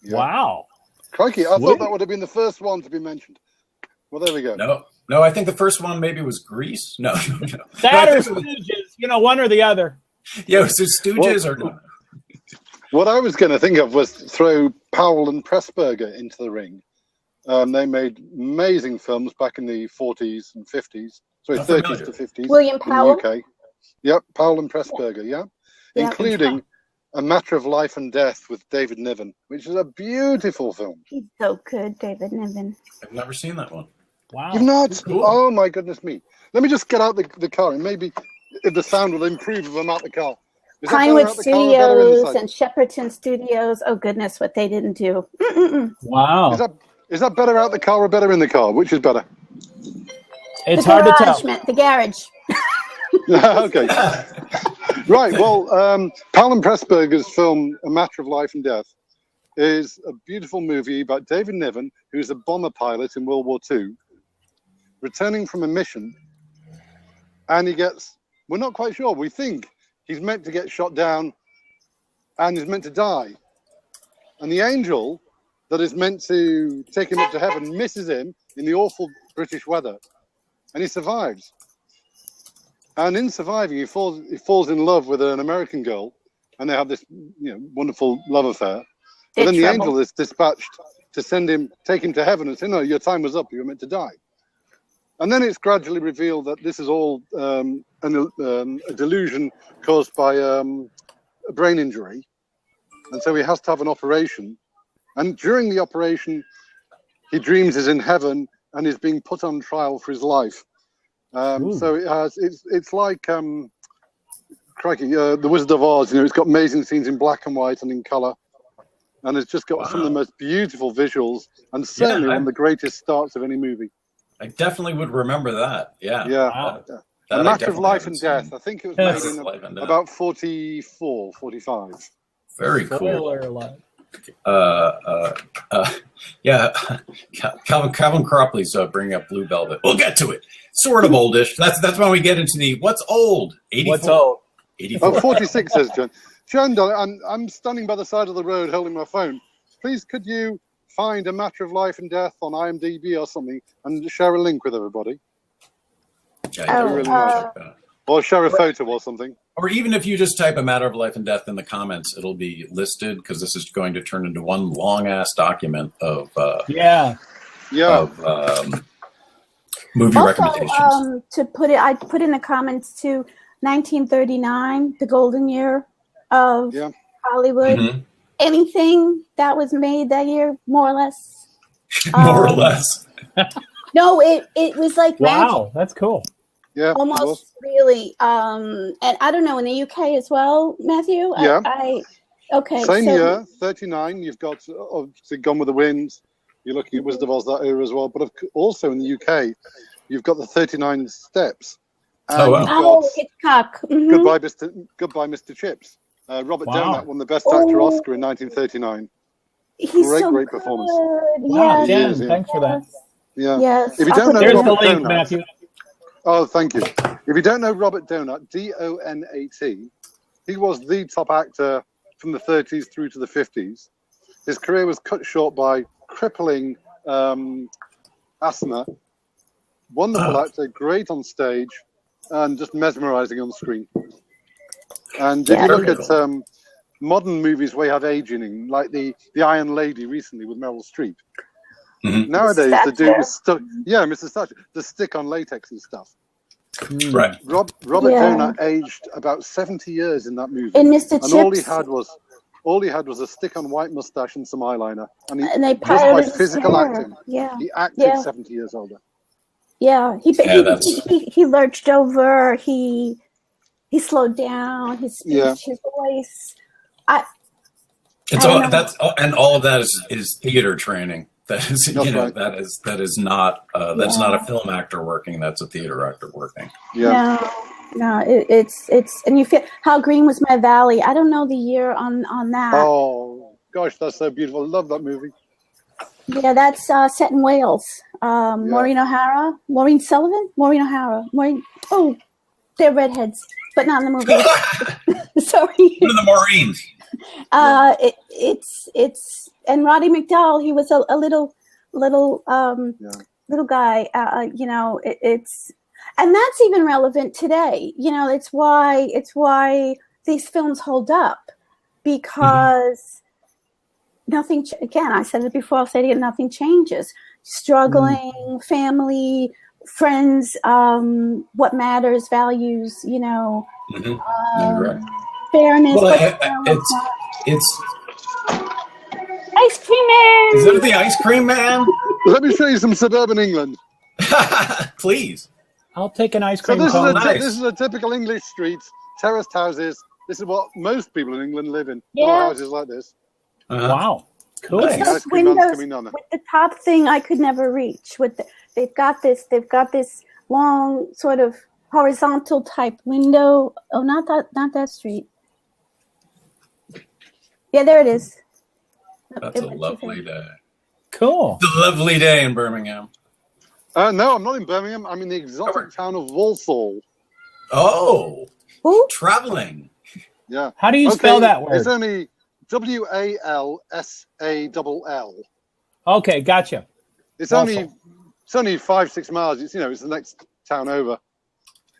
Yeah. Wow. Crikey, I Sweet. thought that would have been the first one to be mentioned. Well, there we go. No, I think the first one maybe was Grease. No. That No, I or think it Stooges, one or the other. yeah, was it Stooges or no? What I was going to think of was throw Powell and Pressburger into the ring. They made amazing films back in the 40s and 50s. Sorry, Not 30s familiar. to 50s. William in Powell. the UK. Yep, Powell and Pressburger, yeah. Yeah. Including A Matter of Life and Death with David Niven, which is a beautiful film. He's so good, David Niven. I've never seen that one. Wow. You've not? Cool. Oh, my goodness me. Let me just get out the car and maybe if the sound will improve if I'm out the car. Is that better Pinewood out the car or better Studios inside? and Shepperton Studios. Oh goodness, what they didn't do. Mm-mm-mm. Wow. Is that better out the car or better in the car? Which is better? It's The hard to garage, tell. man, the garage. Okay. Right. Well, Powell and Pressburger's film A Matter of Life and Death is a beautiful movie about David Niven, who's a bomber pilot in World War II, returning from a mission, and he gets, we're not quite sure, we think he's meant to get shot down and he's meant to die. And the angel that is meant to take him up to heaven misses him in the awful British weather, and he survives. And in surviving, he falls in love with an American girl, and they have this wonderful love affair. But then the angel is dispatched to take him to heaven and say, no, your time was up, you were meant to die. And then it's gradually revealed that this is all a delusion caused by a brain injury. And so he has to have an operation. And during the operation, he dreams he's in heaven and is being put on trial for his life. So it's like crikey, The Wizard of Oz. It's got amazing scenes in black and white and in color, and it's just got some of the most beautiful visuals, and certainly one of the greatest starts of any movie. I definitely would remember that. Yeah. Wow. A Matter of Life and Death. I think it was made in about 44, 45. Very cool. Spoiler alert. Yeah, Calvin Cropley's bringing up Blue Velvet. We'll get to it. Sort of oldish. That's when we get into the what's old. 84. What's old? 84. Oh, 46 says John. John, darling, I'm standing by the side of the road holding my phone. Please, could you find A Matter of Life and Death on IMDb or something and share a link with everybody? Yeah, really nice. Or share a photo or something. Or even if you just type A Matter of Life and Death in the comments, it'll be listed, because this is going to turn into one long-ass document of movie recommendations. To put it, I put in the comments too, 1939, the golden year of Hollywood. Mm-hmm. Anything that was made that year, more or less. More or less. No, it was like Wow, magic. that's cool. Yeah, almost really. And I don't know, in the UK as well, Matthew. Yeah. Okay. Same year, 39. You've got obviously Gone with the Wind. You're looking at Wizard of Oz that era as well. But also in the UK, you've got the 39 Steps. And Hitchcock. Mm-hmm. Goodbye, Mr. Chips. Robert Donat won the Best Actor Oscar in 1939. He's great performance. Wow, Yeah. Thanks for that. Yeah. Yes. If you don't know There's Robert the link, Donat, Matthew. oh, thank you. If you don't know Robert Donat, Donat, he was the top actor from the 30s through to the 50s. His career was cut short by crippling asthma. Wonderful actor, great on stage, and just mesmerizing on screen. And if you look at modern movies where you have aging, like the Iron Lady recently with Meryl Streep. Mm-hmm. Nowadays, the dude is stuck. Yeah, Mr. Thatcher, the stick on latex and stuff. Right. Robert Donat aged about 70 years in that movie. And Mr. Chips. All he had was a stick on white mustache and some eyeliner. And they just by his physical hair. acting, Yeah. he acted 70 years older. Yeah, he lurched over. He slowed down. His speech, his voice. And all of that is theater training. That is, right. that is not not a film actor working. That's a theater actor working. Yeah. No, it's and you feel How Green Was My Valley. I don't know the year on that. Oh gosh, that's so beautiful. I love that movie. Yeah, that's set in Wales. Maureen O'Hara, Maureen Sullivan, Maureen O'Hara, Oh, they're redheads, but not in the movie. Sorry. One of the Maureen's. It's and Roddy McDowall. He was a little guy. It's and that's even relevant today. It's why these films hold up, because nothing. Again, I said it before. I'll say it again. Nothing changes. Struggling family, friends. What matters? Values. Right. Fairness. Well, it's Ice Cream Man. Is it the Ice Cream Man? Let me show you some suburban England. Please. I'll take an ice So cream this cone. nice. this is a typical English street, terraced houses. This is what most people in England live in. Yeah. All houses like this. Wow. Cool. It's The those ice cream man's windows coming on. with the top thing I could never reach. They've got this long sort of horizontal type window. Oh, not that street. Yeah, there it is. That's a lovely day. Cool. It's a lovely day in Birmingham. No, I'm not in Birmingham. I'm in the exotic town of Walsall. Oh, Who? traveling. Yeah. How do you spell that word? It's only Walsall. Okay, gotcha. It's Walsall. only 5-6 miles. It's it's the next town over.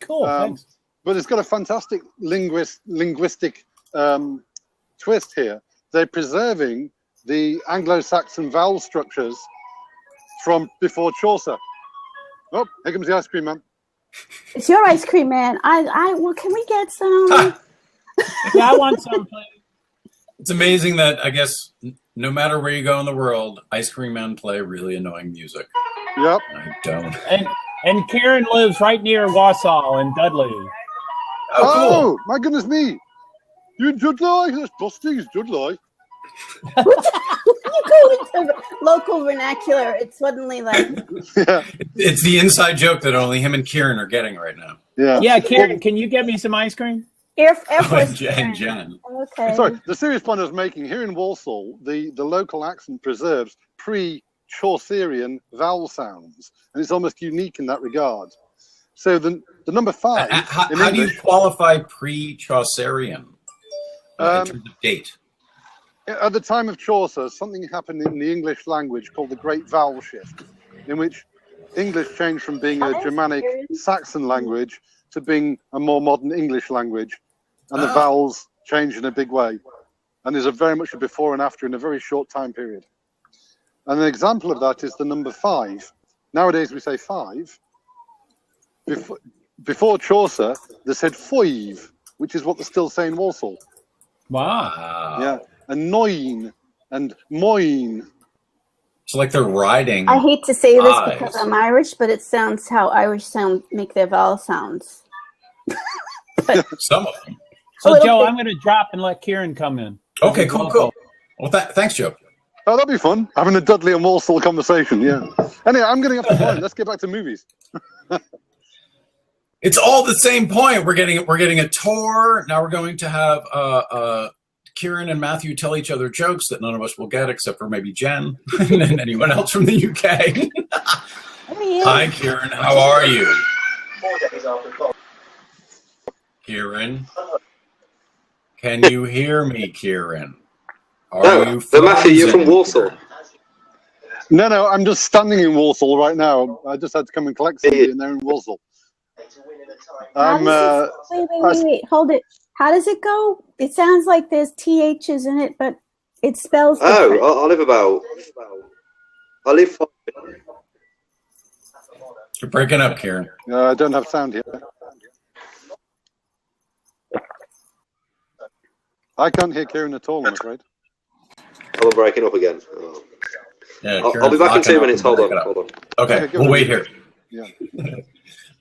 Cool. Thanks. But it's got a fantastic linguistic twist here. They're preserving the Anglo-Saxon vowel structures from before Chaucer. Oh, here comes the ice cream man. It's your ice cream man. Well, can we get some? Yeah, I want some, please. It's amazing that I guess no matter where you go in the world, ice cream men play really annoying music. Yep. I don't. And Karen lives right near Wausau in Dudley. Oh, my goodness me. You Dudley? That's Dusty, it's Dudley. When you go into local vernacular, it's suddenly like, Yeah. It's the inside joke that only him and Kieran are getting right now. Yeah. Yeah, Karen, can you get me some ice cream? Air And Force. Jen. Okay. Sorry, the serious point I was making here in Walsall, the local accent preserves pre-Chaucerian vowel sounds, and it's almost unique in that regard. So the number 5 How in do you English, qualify pre-Chaucerian in terms of date? at the time of Chaucer, something happened in the English language called the Great Vowel Shift, in which English changed from being a Germanic Saxon language to being a more modern English language, and the vowels changed in a big way. And there's very much a before and after in a very short time period. And an example of that is the number 5. Nowadays we say 5. Before Chaucer, they said 5, which is what they still say in Walsall. Wow. Yeah, and noin and moin. It's like they're riding. I hate to say this Eyes. because I'm Irish, but it sounds how Irish make their vowel sounds. Some of them. So, little Joe, bit. I'm going to drop and let Kieran come in. Okay, cool. Well, thanks, Joe. Oh, that'd be fun. Having a Dudley and Walsall conversation, yeah. Anyway, I'm getting off the point. Let's get back to movies. It's all the same point. We're getting a tour. Now we're going to have Kieran and Matthew tell each other jokes that none of us will get, except for maybe Jen and anyone else from the UK. Hi, Kieran. How are you? 4 days after Bob. Kieran? Can you hear me, Kieran? Are No, but Matthew, you're from Warsaw. No, I'm just standing in Walsall right now. I just had to come and collect somebody, and they're in Walsall. Wait, hold it. How does it go? It sounds like there's THs in it, but it spells different. Oh, I live 5 minutes. You're breaking up, Kieran. I don't have sound here. I can't hear Kieran at all, I'm afraid. I'm breaking up again. Oh. Yeah, I'll be back in 2 minutes. Hold on. Okay, Okay, we'll wait here. Yeah. Okay,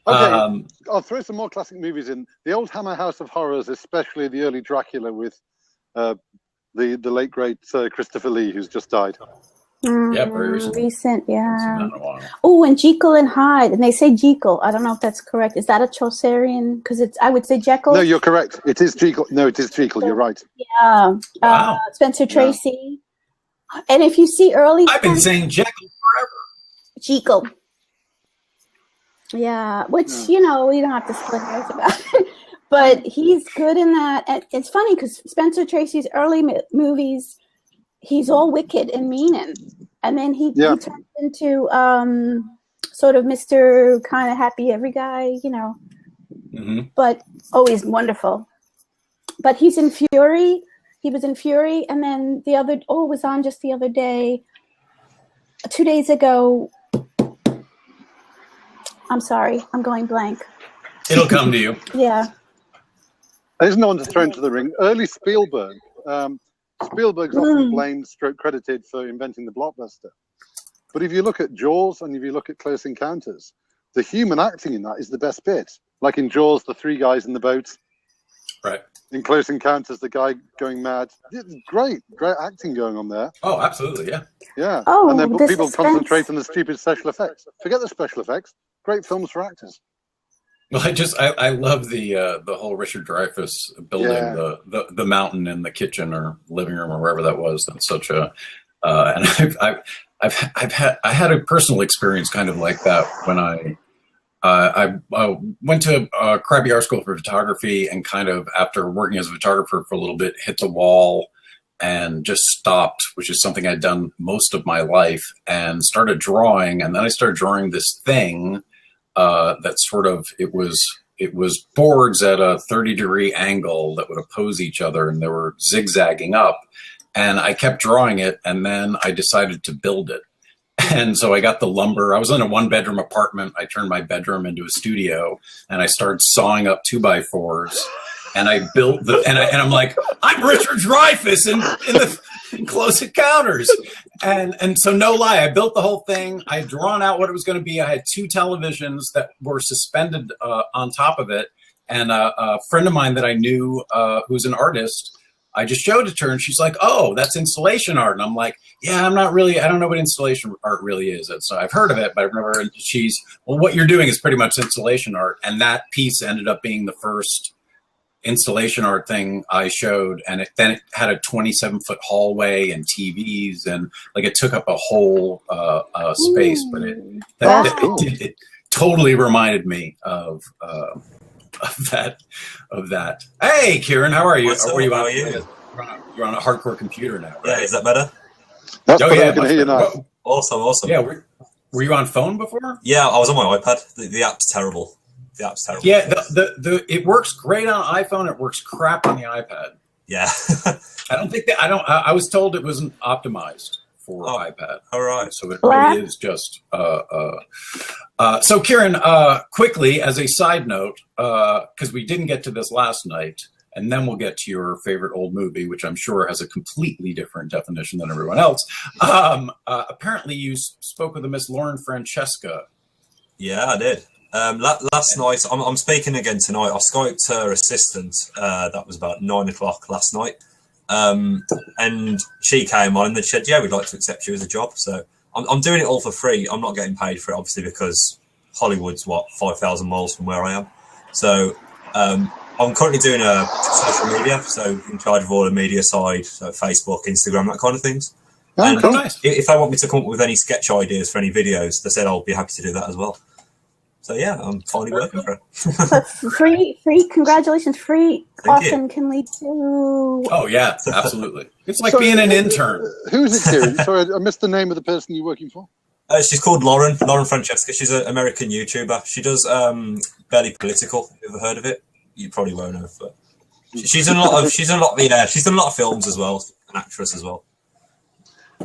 Um, I'll throw some more classic movies in. The old Hammer House of Horrors, especially the early Dracula with the late great Christopher Lee, who's just died. Yeah, very recent. Yeah. Oh, and Jekyll and Hyde, and they say Jekyll. I don't know if that's correct. Is that a Chaucerian? Because I would say Jekyll. No, you're correct. It is Jekyll. No, it is Jekyll. You're right. Yeah. Wow. Spencer Tracy. And if you see early, I've been saying Jekyll forever. Jekyll. Yeah, which you don't have to split hairs about it, but he's good in that. And it's funny because Spencer Tracy's early movies, he's all wicked and mean in, and then he turns into sort of Mr. kind of happy every guy, but always wonderful. But he's in Fury. He was in Fury, and then it was on just the other day, 2 days ago. I'm sorry, I'm going blank. It'll come to you. Yeah. There's no one to throw into the ring. Early Spielberg. Spielberg's often blamed, credited for inventing the blockbuster. But if you look at Jaws and if you look at Close Encounters, the human acting in that is the best bit. Like in Jaws, the three guys in the boat. Right. In Close Encounters, the guy going mad. It's great acting going on there. Oh, absolutely, yeah. Yeah. Oh, and then the people suspense. concentrate on the stupid special effects. Forget the special effects. Great films for actors. Well, I love the whole Richard Dreyfuss building the mountain in the kitchen or living room or wherever that was. That's such a and I had a personal experience kind of like that when I went to Crappy Art School for photography, and kind of after working as a photographer for a little bit, hit the wall and just stopped, which is something I'd done most of my life, and started drawing. And then I started drawing this thing that sort of, it was boards at a 30-degree angle that would oppose each other, and they were zigzagging up. And I kept drawing it, and then I decided to build it. And so I got the lumber. I was in a 1-bedroom apartment. I turned my bedroom into a studio, and I started sawing up 2x4s. And I built and I'm like, I'm Richard Dreyfuss in Close Encounters. And so no lie, I built the whole thing. I had drawn out what it was going to be. I had 2 televisions that were suspended on top of it. And a friend of mine that I knew who's an artist, I just showed it to her, and she's like, oh, that's installation art. And I'm like, yeah, I don't know what installation art really is. So I've heard of it, but I've never, well, what you're doing is pretty much installation art. And that piece ended up being the first installation art thing I showed. And then it had a 27-foot hallway and TVs, and like it took up a whole space, but it totally reminded me of that. Hey, Kieran, how are you? What's up? How are you? You're on a hardcore computer now, right? Yeah, is that better? That's Oh, what yeah, I can hear you now. Awesome. Yeah, were you on phone before? Yeah, I was on my iPad. The app's terrible. Yeah, it works great on iPhone. It works crap on the iPad. Yeah. I was told it wasn't optimized for iPad. All right. So it really is just. So Kieran, quickly as a side note, because we didn't get to this last night, and then we'll get to your favorite old movie, which I'm sure has a completely different definition than everyone else. Apparently, you spoke with a Miss Lauren Francesca. Yeah, I did. Last night, I'm speaking again tonight. I Skyped her assistant. That was about 9 o'clock last night. And she came on and they said, yeah, we'd like to accept you as a job. So I'm doing it all for free. I'm not getting paid for it, obviously, because Hollywood's 5,000 miles from where I am. So I'm currently doing a social media, so in charge of all the media side, so Facebook, Instagram, that kind of things. And nice. If they want me to come up with any sketch ideas for any videos, they said I'll be happy to do that as well. So yeah, I'm finally working for it. But free, congratulations, free often can lead to... Oh yeah, absolutely. It's like being an intern. Who is it, Kieran? Sorry, I missed the name of the person you're working for. She's called Lauren Francesca. She's an American YouTuber. She does Barely Political. Have you ever heard of it? You probably won't have, but she's done a lot of films as well. An actress as well.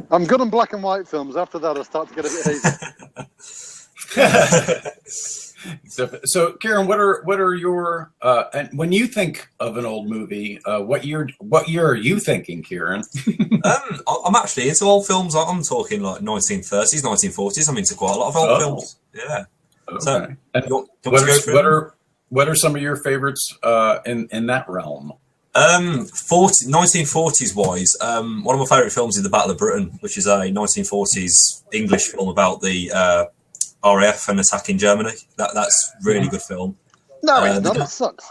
I'm good on black and white films. After that, I start to get a bit hazy. So, Kieran, what are your and when you think of an old movie, what year are you thinking, Kieran? I'm actually into old films. I'm talking like 1930s, 1940s. I'm into quite a lot of old films. Yeah. Okay. So, what are some of your favorites in that realm? 1940s wise, one of my favourite films is The Battle of Britain, which is a 1940s English film about the RAF and attacking Germany. That's really good film. No, it's not. It sucks.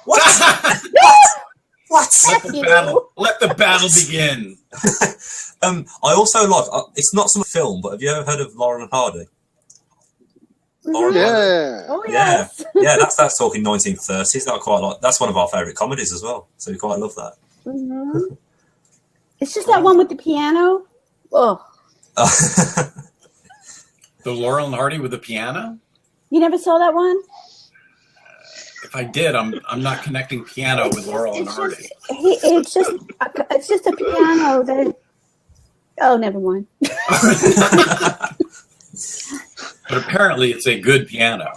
What? What? Let the battle begin. I also like. It's not some film, but have you ever heard of Laurel and Hardy? Yeah. Oh yes. Yeah. That's talking 1930s. That I quite like. That's one of our favourite comedies as well. So we quite love that. Mm-hmm. It's just that one with the piano. Oh. The Laurel and Hardy with the piano? You never saw that one? If I did, I'm not connecting piano with Laurel and Hardy. It's just a piano that. Oh, never mind. But apparently, it's a good piano.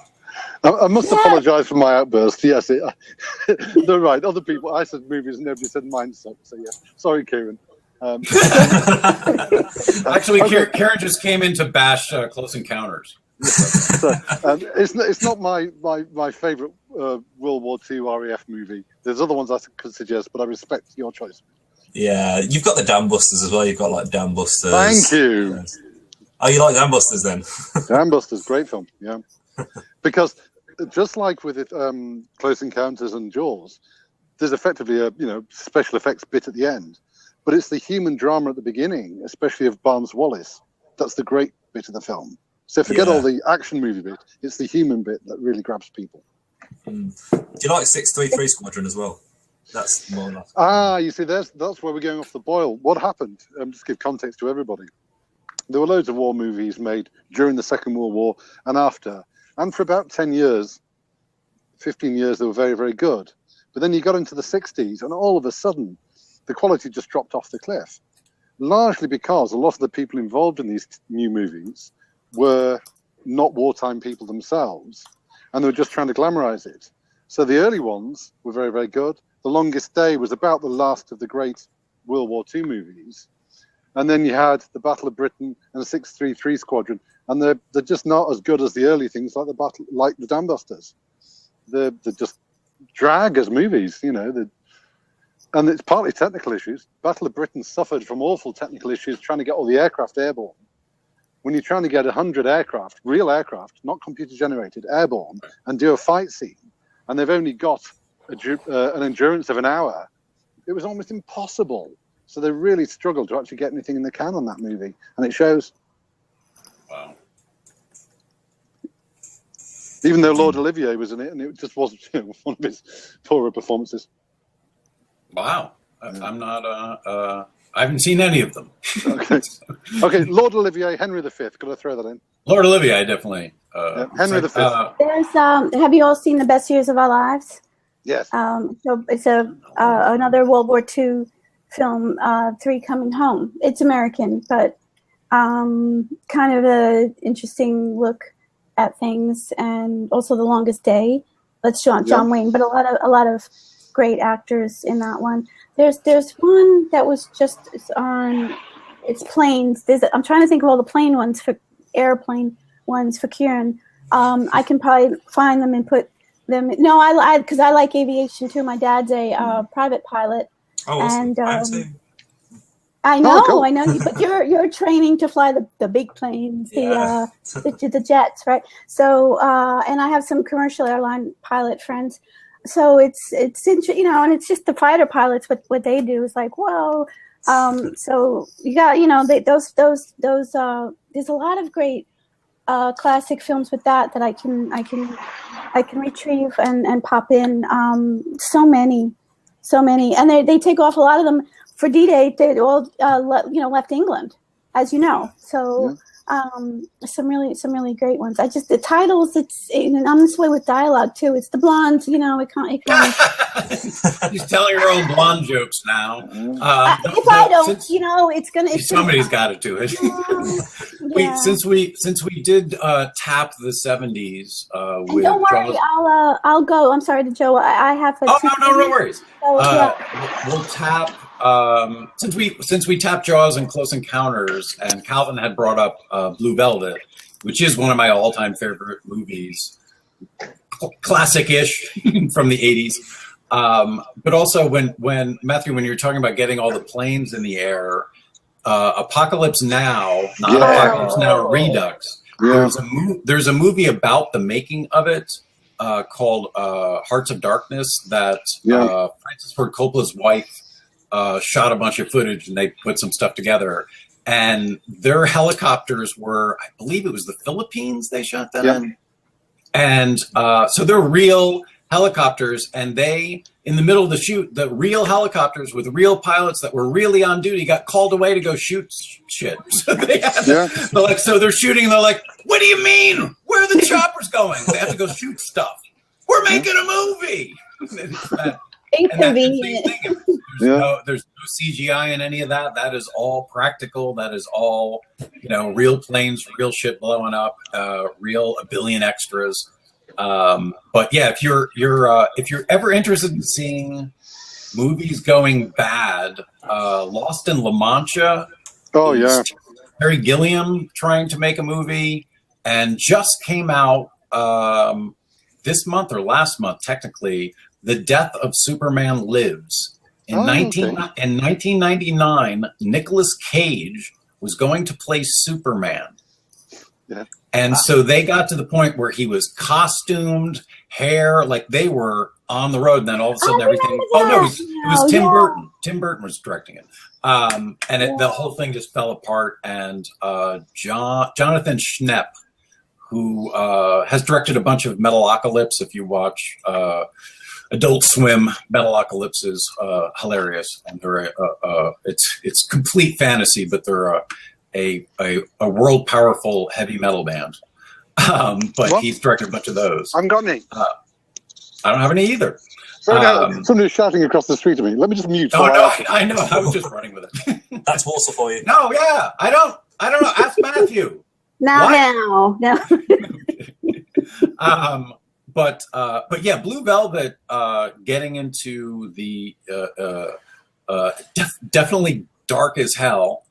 I must apologise for my outburst. Yes, they're right. Other people, I said movies, nobody said mine sucked. So yeah, sorry, Kieran. Actually, okay. Karen just came in to bash Close Encounters. So, it's not my favourite World War II RAF movie. There's other ones I could suggest, but I respect your choice. Yeah, you've got the Dam Busters as well. You've got like Dam Busters. Thank you. Oh, you like Dam Busters then? Dam Busters, great film. Yeah, because just like with Close Encounters and Jaws, there's effectively a special effects bit at the end, but it's the human drama at the beginning, especially of Barnes Wallis. That's the great bit of the film. So forget all the action movie bit. It's the human bit that really grabs people. Do you like 633 Squadron as well? That's more like... You see, that's where we're going off the boil. What happened? Just give context to everybody. There were loads of war movies made during the Second World War and after. And for about 10 years, 15 years, they were very, very good. But then you got into the 60s, and all of a sudden, the quality just dropped off the cliff. Largely because a lot of the people involved in these new movies were not wartime people themselves, and they were just trying to glamorize it. So the early ones were very, very good. The Longest Day was about the last of the great World War II movies. And then you had the Battle of Britain and the 633 Squadron, and they're just not as good as the early things like the Dam Busters. They're just drag as movies, and it's partly technical issues. Battle of Britain suffered from awful technical issues trying to get all the aircraft airborne. When you're trying to get 100 aircraft, real aircraft, not computer generated, airborne, and do a fight scene, and they've only got an endurance of an hour, it was almost impossible. So they really struggled to actually get anything in the can on that movie, and it shows. Wow. Even though Lord Olivier was in it, and it just wasn't one of his poorer performances. Wow. I'm not. I haven't seen any of them. Okay. Lord Olivier, Henry V. Got to throw that in. Lord Olivier, definitely. Henry V. There's have you all seen The Best Years of Our Lives? Yes. So it's another World War II film, 3 Coming Home. It's American, but kind of a interesting look at things, and also The Longest Day. That's John Wayne, but a lot of great actors in that one. There's one that was just on. It's planes. I'm trying to think of all the plane ones for airplane ones for Kieran. I can probably find them and put them. No, because I like aviation too. My dad's a private pilot. Oh, awesome. And I know, cool. I know, but you're training to fly the big planes, the jets, right? So, and I have some commercial airline pilot friends. So it's interesting, and it's just the fighter pilots. What they do is like, whoa. So you got, those. There's a lot of great classic films with that I can retrieve and pop in. So many, and they take off a lot of them. For D-Day, they all left England, as you know. So some really great ones. The titles. And I'm this way with dialogue too. It's the blondes, it can't. She's telling her own blonde jokes now. If I don't, it's gonna. Somebody's got to do it. Yeah. Since we did tap the 70s. With don't worry, I'll go. I'm sorry to Joe. I have. No worries. So, We'll tap. Since we tapped Jaws and Close Encounters, and Calvin had brought up Blue Velvet, which is one of my all-time favorite movies, classic-ish from the 80s. But also when Matthew, when you're talking about getting all the planes in the air, Apocalypse Now, not Apocalypse Now Redux. Yeah. There's a movie about the making of it called Hearts of Darkness that Francis Ford Coppola's wife shot a bunch of footage, and they put some stuff together. And their helicopters were, I believe it was the Philippines they shot that in. And so they're real helicopters, and they, in the middle of the shoot, the real helicopters with real pilots that were really on duty got called away to go shoot shit. So they're shooting, and they're like, what do you mean? Where are the choppers going? They have to go shoot stuff. We're making a movie. Inconvenient. There's no CGI in any of that. That is all practical. That is all, real planes, real shit blowing up, real a billion extras. But yeah, if you're ever interested in seeing movies going bad, Lost in La Mancha. Oh yeah. Terry Gilliam trying to make a movie. and just came out this month or last month, technically, The Death of Superman Lives. In 1999, Nicolas Cage was going to play Superman. Yeah. And so they got to the point where he was costumed, hair, like they were on the road, and then all of a sudden everything. Oh no, it was Tim Burton. Tim Burton was directing it, and the whole thing just fell apart. And Jonathan Schnepp, who has directed a bunch of Metalocalypse. If you watch Adult Swim, Metalocalypse is hilarious, and they're it's complete fantasy, but they're a world powerful heavy metal band. But he's directed a bunch of those. I haven't got any. I don't have any either. Somebody's shouting across the street at me. Let me just mute. Oh no, I know. I was just running with it. That's Warsaw for you. No, yeah, I don't know. Ask Matthew. No. But yeah, Blue Velvet getting into the definitely dark as hell.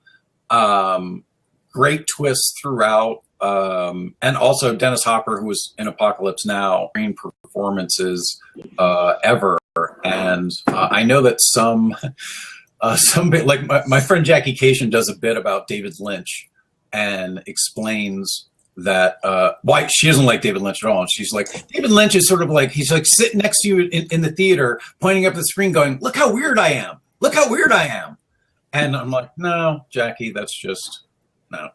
Great twists throughout, and also Dennis Hopper, who was in Apocalypse Now, great performances ever. And I know that some like my friend Jackie Cation does a bit about David Lynch and explains that why she doesn't like David Lynch at all. And she's like, David Lynch is sort of like, he's like sitting next to you in the theater, pointing up at the screen going, look how weird I am. Look how weird I am. And I'm like, no, Jackie, that's just no.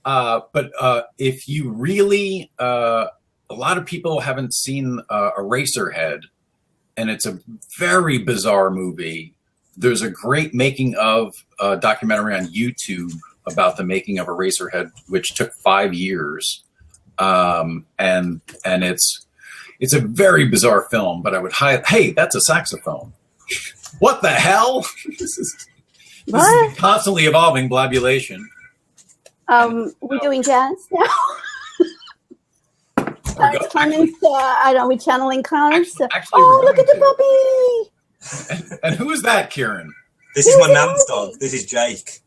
But if you really, a lot of people haven't seen Eraserhead, and it's a very bizarre movie. There's a great making of documentary on YouTube about the making of Eraserhead, which took 5 years, and it's a very bizarre film. But I would hey, that's a saxophone. What the hell? This is constantly evolving blabulation. We're doing jazz now. Comments, we're channeling comments. Oh, look at the puppy! And who is that, Kieran? This is my nan's dog. This is Jake.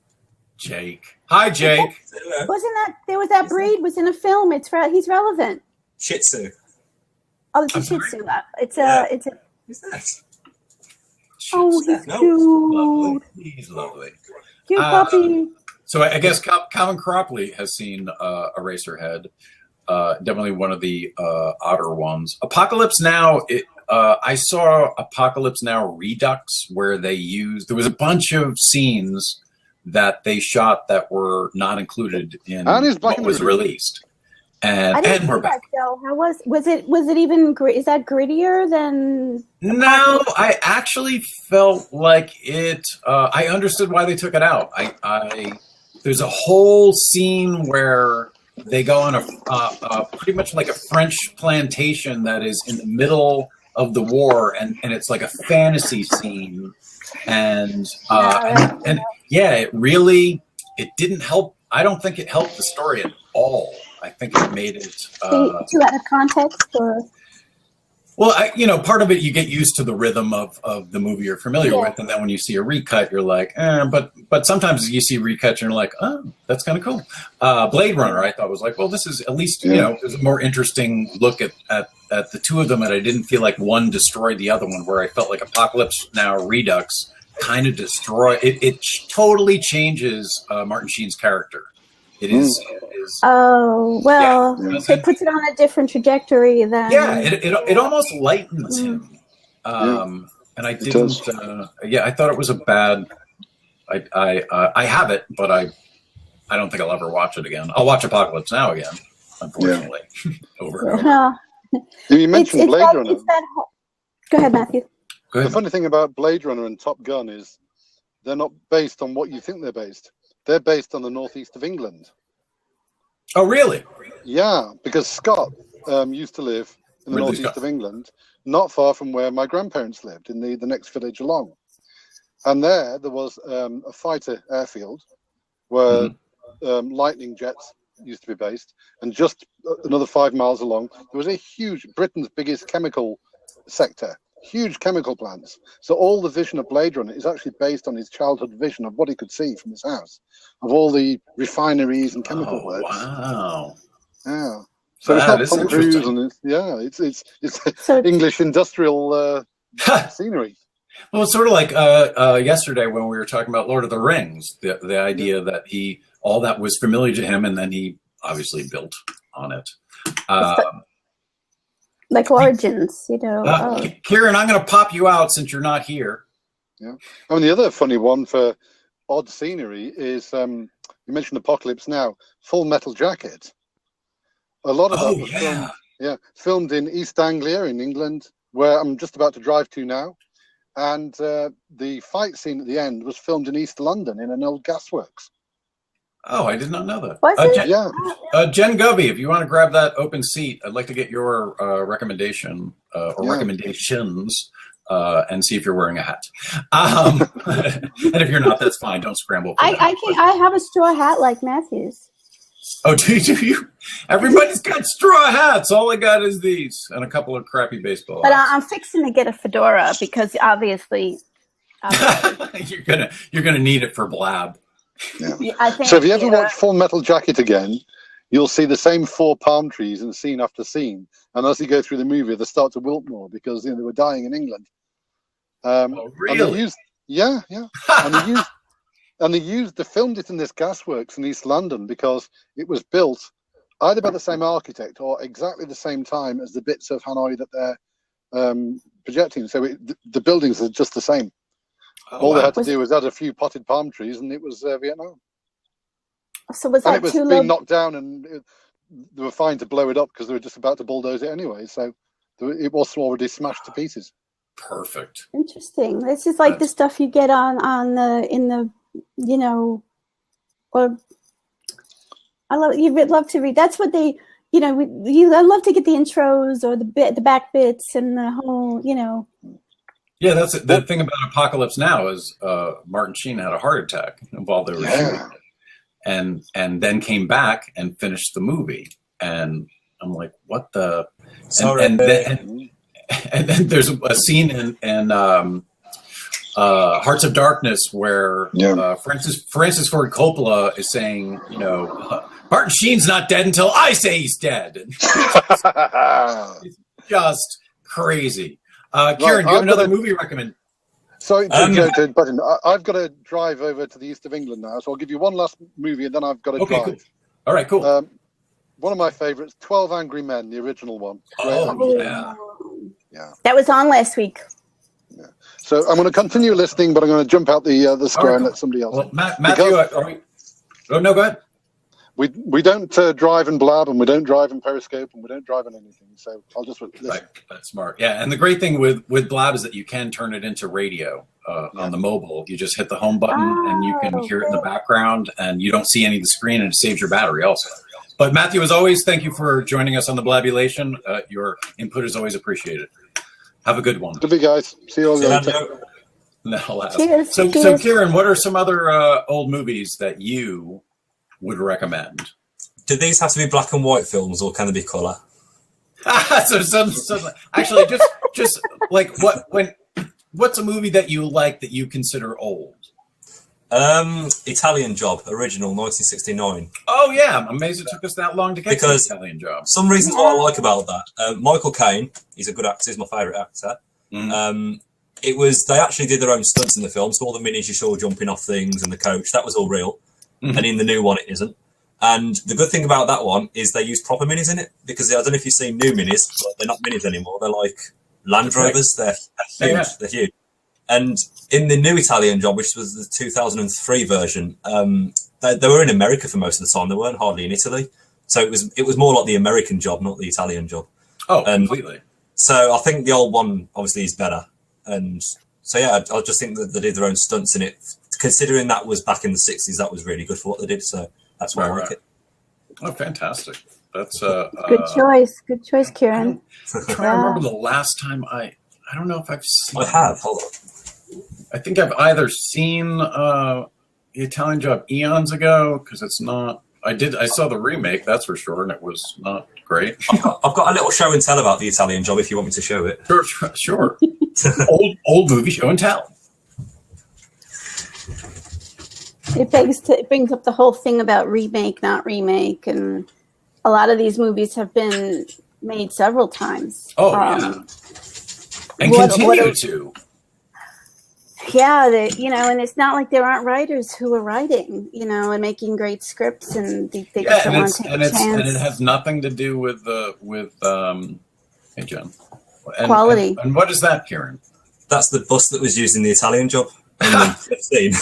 Jake. Hi, Jake. There was that breed was in a film? He's relevant. Shih Tzu. Oh, it's a Shih Tzu. It's a. Who's that? Oh, he's cute. He's lovely. Cute puppy. So I guess Calvin Cropley has seen Eraserhead. Definitely one of the odder ones. Apocalypse Now. I saw Apocalypse Now Redux, where there was a bunch of scenes that they shot that were not included in what was released. And we're back. How was it even? Is that grittier than? No, I actually felt like it. I understood why they took it out. There's a whole scene where they go on a pretty much like a French plantation that is in the middle of the war, and it's like a fantasy scene, and yeah, it didn't help. I don't think it helped the story at all. I think it made it too out of context, or well, part of it you get used to the rhythm of the movie you're familiar with, and then when you see a recut, you're like, but sometimes you see recuts and you're like, oh, that's kind of cool. Blade Runner, I thought was like, well, this is at least there's a more interesting look at the two of them, and I didn't feel like one destroyed the other one. Where I felt like Apocalypse Now Redux kind of destroyed it. It totally changes Martin Sheen's character. It is. Oh well, it puts it on a different trajectory than. Yeah, it almost lightens him. And I didn't. I thought it was a bad. I have it, but I don't think I'll ever watch it again. I'll watch Apocalypse Now again, unfortunately, over and over. You mentioned Blade Runner. Go ahead, Matthew. Go ahead. The funny thing about Blade Runner and Top Gun is they're not based on what you think they're based. They're based on the northeast of England. Oh, really? Yeah, because Scott used to live in the northeast of England, not far from where my grandparents lived, in the next village along. And there was a fighter airfield where lightning jets used to be based. And just another 5 miles along, there was a huge, Britain's biggest chemical sector, huge chemical plants. So all the vision of Blade Runner is actually based on his childhood vision of what he could see from his house, of all the refineries and chemical works. Wow. Yeah. So That it's is not Tom Cruise, interesting. and it's So- English industrial scenery. Well, it's sort of like yesterday when we were talking about Lord of the Rings, the idea that all that was familiar to him, and then he obviously built on it. Like Origins, you know. Kieran, I'm going to pop you out since you're not here. Yeah. I mean, the other funny one for odd scenery is you mentioned Apocalypse Now, Full Metal Jacket. A lot of that was filmed in East Anglia in England, where I'm just about to drive to now. And the fight scene at the end was filmed in East London in an old gasworks. Oh, I did not know that. Was it? Jen Govey, if you want to grab that open seat, I'd like to get your recommendation or recommendations and see if you're wearing a hat. And if you're not, that's fine. Don't scramble. I have a straw hat like Matthew's. Oh, do you? Everybody's got straw hats. All I got is these and a couple of crappy baseball But hats. I'm fixing to get a fedora because obviously you're gonna need it for Blab. Yeah. I think, So if you ever watch Full Metal Jacket again, you'll see the same 4 palm trees in scene after scene. And as you go through the movie, they start to wilt more because they were dying in England. Really? And they filmed it in this gasworks in East London because it was built either by the same architect or exactly the same time as the bits of Hanoi that they're projecting. So the buildings are just the same. All they had to do was add a few potted palm trees, and it was Vietnam. So was that and it was too being low? knocked down, and they were fine to blow it up because they were just about to bulldoze it anyway. So it was already smashed to pieces. Perfect. Interesting. This is like the stuff you get in the or you'd love to read. That's what they I love to get the intros or the back bits and the whole Yeah, that's the thing about Apocalypse Now is Martin Sheen had a heart attack while they were shooting it, and then came back and finished the movie. And I'm like, what the? And then there's a scene in Hearts of Darkness where Francis Ford Coppola is saying, Martin Sheen's not dead until I say he's dead. It's just crazy. Kieran, do you have another movie recommend? Sorry to butt in. I've got to drive over to the east of England now, so I'll give you one last movie and then I've got to drive. Cool. All right, cool. One of my favorites, 12 Angry Men, the original one. Yeah. That was on last week. Yeah. So I'm going to continue listening, but I'm going to jump out the square and let somebody else. Well, Matthew, are we? Oh no, go ahead. We don't drive and blab, and we don't drive in Periscope, and we don't drive on anything. So I'll just listen. Right, that's smart. Yeah, and the great thing with Blab is that you can turn it into radio on the mobile. You just hit the home button, and you can hear it in the background, and you don't see any of the screen, and it saves your battery also. But Matthew, as always, thank you for joining us on the Blabulation. Your input is always appreciated. Have a good one. Good, guys. See you all later. Cheers. So Kieran, what are some other old movies that you would recommend? Do these have to be black and white films, or can they be color? so actually, just like what's a movie that you like that you consider old? Italian Job, original, 1969. Oh yeah, I'm amazed it took us that long to get to Because Italian Job. Some reasons what I like about that. Michael Caine, he's a good actor. He's my favourite actor. They actually did their own stunts in the film, so all the minis you saw jumping off things and the coach, that was all real. And in the new one, it isn't. And the good thing about that one is they use proper minis in it, because I don't know if you've seen new minis, but they're not minis anymore. They're like Land Rovers. They're huge. Yeah. They're huge. And in the new Italian Job, which was the 2003 version, they were in America for most of the time. They weren't hardly in Italy. So it was more like the American Job, not the Italian Job. Oh, completely. So I think the old one obviously is better. And so, yeah, I just think that they did their own stunts in it. Considering that was back in the 60s, that was really good for what they did. So that's why I like it. Oh, fantastic. That's good choice. Good choice, Kieran. I'm trying to remember the last time I don't know if I've seen. I have. Hold on. I think I've either seen the Italian Job eons ago, because it's not. I saw the remake, that's for sure, and it was not great. I've got a little show and tell about the Italian Job if you want me to show it. Sure. old movie show and tell. It brings up the whole thing about remake, not remake, and a lot of these movies have been made several times. Oh, yeah. And continue to. Yeah, and it's not like there aren't writers who are writing, and making great scripts, and they just don't want to take a chance. And it has nothing to do with hey, Jen. Quality. And what is that, Kieran? That's the bus that was used in the Italian Job in the scene.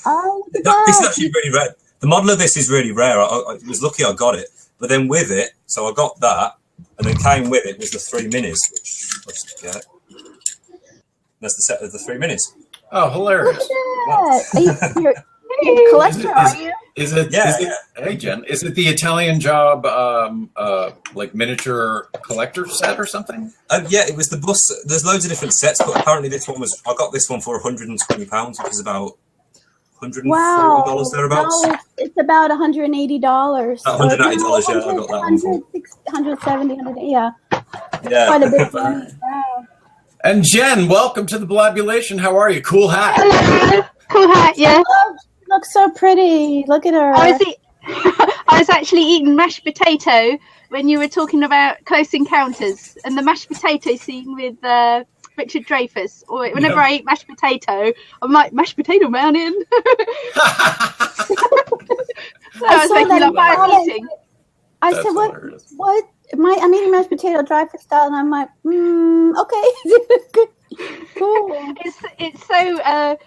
Oh, This is actually really rare. The model of this is really rare. I was lucky I got it, but then with it, so I got that, and then came with it was the 3 minis, which I'll just get it. That's the set of the 3 minis. Oh, hilarious! You're a collector, are you? Is it? Yeah. Hey, Jen, is it the Italian Job like miniature collector set or something? Yeah, it was the bus. There's loads of different sets, but apparently this one was. I got this one for £120, which is about $140 thereabouts. No, it's about $180. $180, yeah, I got that one for. 170, 180, yeah. Yeah. Quite a bit of money. Wow. And Jen, welcome to the Blabulation. How are you? Cool hat. Hello. Cool hat, yeah. Oh, she looks so pretty. Look at her. I was actually eating mashed potato when you were talking about Close Encounters and the mashed potato scene with Richard Dreyfuss. Or whenever I eat mashed potato, I'm like, mashed potato man in. So I was making up my eating. I said, what? I'm eating mashed potato Dreyfuss style, and I'm like, okay. Cool. It's so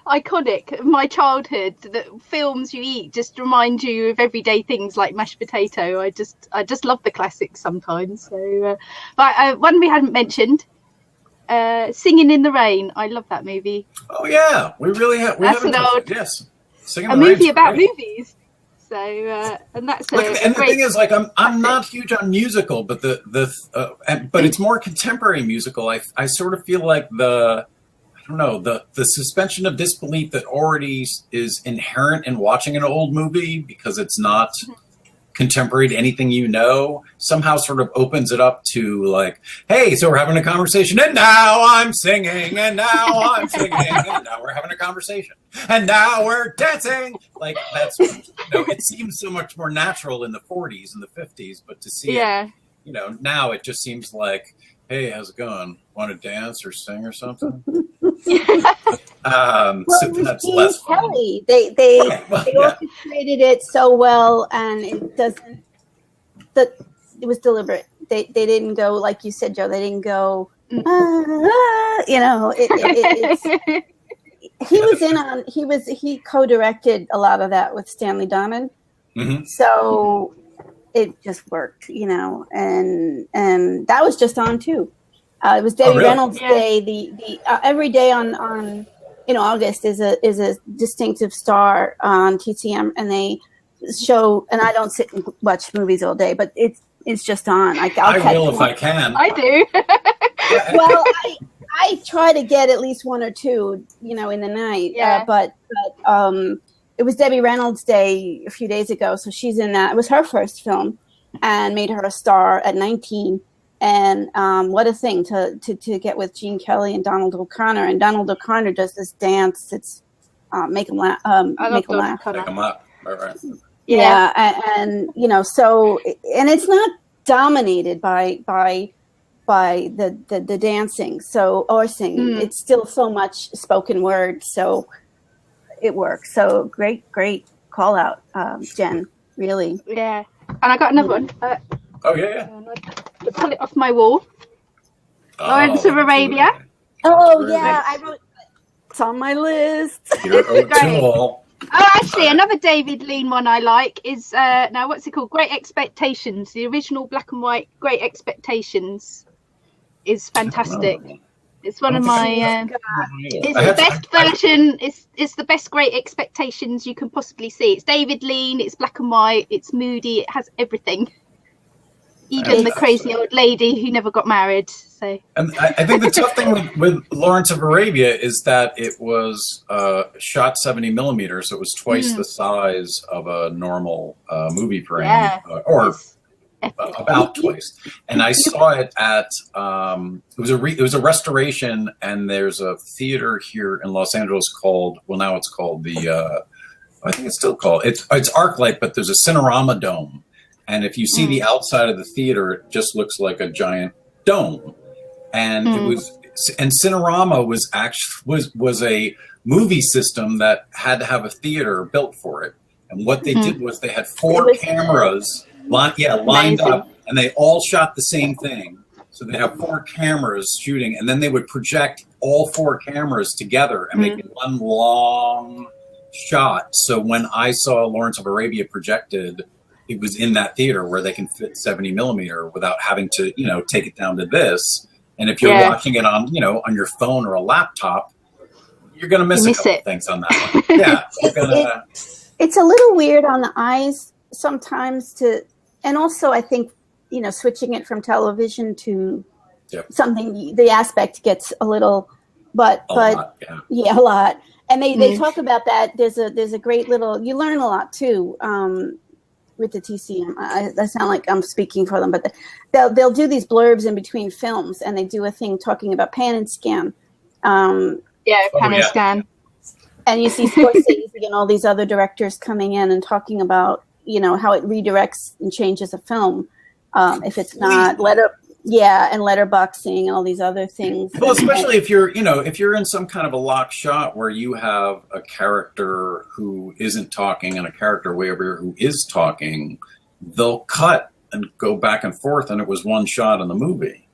iconic. My childhood, that films you eat just remind you of everyday things like mashed potato. I just love the classics sometimes. So, but one we hadn't mentioned, Singing in the Rain. I love that movie. Oh yeah, we really have. That's an old, yes, Singing in the Rain's movie about great. Movies. So and that's and the thing is, like, I'm not huge on musical, but but it's more contemporary musical. I sort of feel like the suspension of disbelief that already is inherent in watching an old movie because it's not contemporary to anything somehow sort of opens it up to like, hey, so we're having a conversation, and now I'm singing, and now I'm singing, and now we're having a conversation, and now we're dancing. Like, that's, it seems so much more natural in the 40s and the 50s, but to see it, now it just seems like, hey, how's it going? Want to dance or sing or something? So that's less fun. Kelly. They orchestrated it so well, and it doesn't. It was deliberate. They didn't go like you said, Joe. They didn't go. He co-directed a lot of that with Stanley Donen, so it just worked, and that was just on too. It was Debbie Reynolds Day. The every day on August is a distinctive star on TCM, and they show. And I don't sit and watch movies all day, but it's just on. I will if I can. I do. Well, I try to get at least one or two, in the night. Yeah. But it was Debbie Reynolds Day a few days ago, so she's in that. It was her first film, and made her a star at 19. And what a thing to get with Gene Kelly and Donald O'Connor. And Donald O'Connor does this dance. It's make him laugh. Make him laugh. Make him laugh. Right. Yeah, and so, and it's not dominated by the dancing, or singing. It's still so much spoken word, so it works. So great call out, Jen. Really. Yeah, and I got another one. To pull it off my wall. Lawrence of Arabia. Oh yeah, I wrote. It's on my list. Oh, actually, another David Lean one I like is now what's it called? Great Expectations. The original black and white Great Expectations is fantastic. It's one of my. It's the best version. It's the best Great Expectations you can possibly see. It's David Lean. It's black and white. It's moody. It has everything. Even the crazy old lady who never got married. So. And I think the tough thing with Lawrence of Arabia is that it was shot 70 millimeters, so it was twice the size of a normal movie frame, or about twice, and I saw it at it was a restoration, and there's a theater here in Los Angeles called, well, now it's called the I think it's still called, it's ArcLight, but there's a Cinerama dome, and if you see the outside of the theater, it just looks like a giant dome, and it was, and Cinerama was actually was a movie system that had to have a theater built for it, and what they did was they had four cameras lined up, and they all shot the same thing. So they have four cameras shooting, and then they would project all four cameras together and make it one long shot. So when I saw Lawrence of Arabia projected, it was in that theater where they can fit 70 millimeter without having to, you know, take it down to this. And if you're watching it on, you know, on your phone or a laptop, you're going to miss a couple things on that one. Yeah. It's a little weird on the eyes sometimes to, and also I think, you know, switching it from television to something, the aspect gets a little, a lot. And they talk about that. There's a great little, you learn a lot too with the TCM. I sound like I'm speaking for them, but they'll do these blurbs in between films, and they do a thing talking about pan and scan. Pan and scan. And you see Scorsese and all these other directors coming in and talking about, you know, how it redirects and changes a film if it's not and letterboxing and all these other things. Well, especially if you're, you know, if you're in some kind of a locked shot where you have a character who isn't talking and a character way over here who is talking, they'll cut and go back and forth, and it was one shot in the movie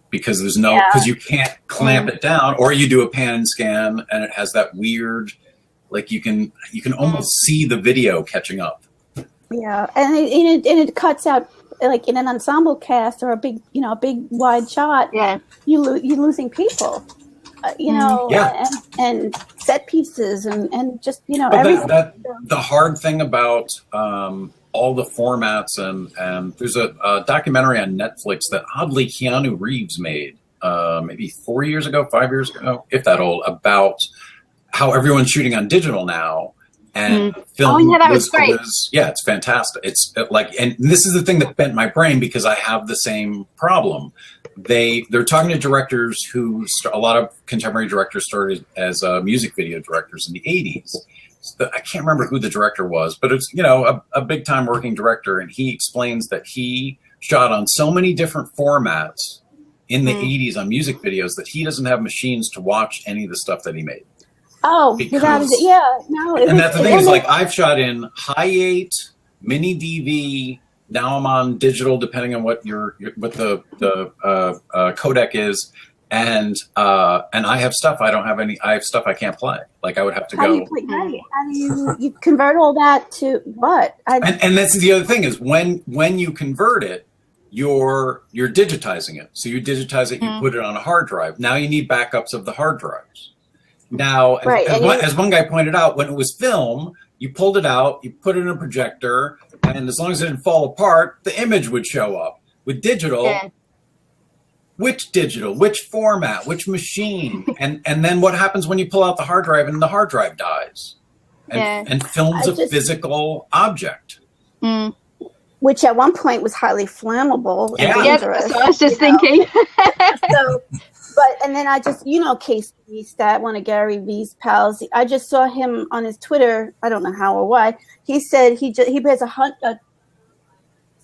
because there's no, because you can't clamp it down, or you do a pan and scan and it has that weird, like you can almost see the video catching up. Yeah, and it cuts out, like in an ensemble cast or a big wide shot. Yeah, you're losing people, you know, and set pieces and just, you know, everything. The hard thing about all the formats and there's a documentary on Netflix that oddly Keanu Reeves made maybe 4 years ago, 5 years ago, if that old, about how everyone's shooting on digital now. And film was great. It's fantastic. It's like, and this is the thing that bent my brain because I have the same problem. They're talking to directors who a lot of contemporary directors started as music video directors in the 80s. So I can't remember who the director was, but it's, you know, a big time working director, and he explains that he shot on so many different formats in the 80s on music videos that he doesn't have machines to watch any of the stuff that he made. Oh, because, and that's the thing is, like, I've shot in high 8, mini DV. Now I'm on digital, depending on what the codec is, and I have stuff I don't have any. I have stuff I can't play. Like I would have to go. How do you convert all that to what? And that's the other thing is when you convert it, you're digitizing it. So you digitize it, you put it on a hard drive. Now you need backups of the hard drives. Now, as one guy pointed out, when it was film, you pulled it out, you put it in a projector, and as long as it didn't fall apart, the image would show up. With digital, which format, which machine, and then what happens when you pull out the hard drive and the hard drive dies? And film's a physical object. Which at one point was highly flammable. And dangerous, that's what I was just thinking. And then I just, you know, Casey Neistat, one of Gary Vee's pals, I just saw him on his Twitter. I don't know how or why. He said he has a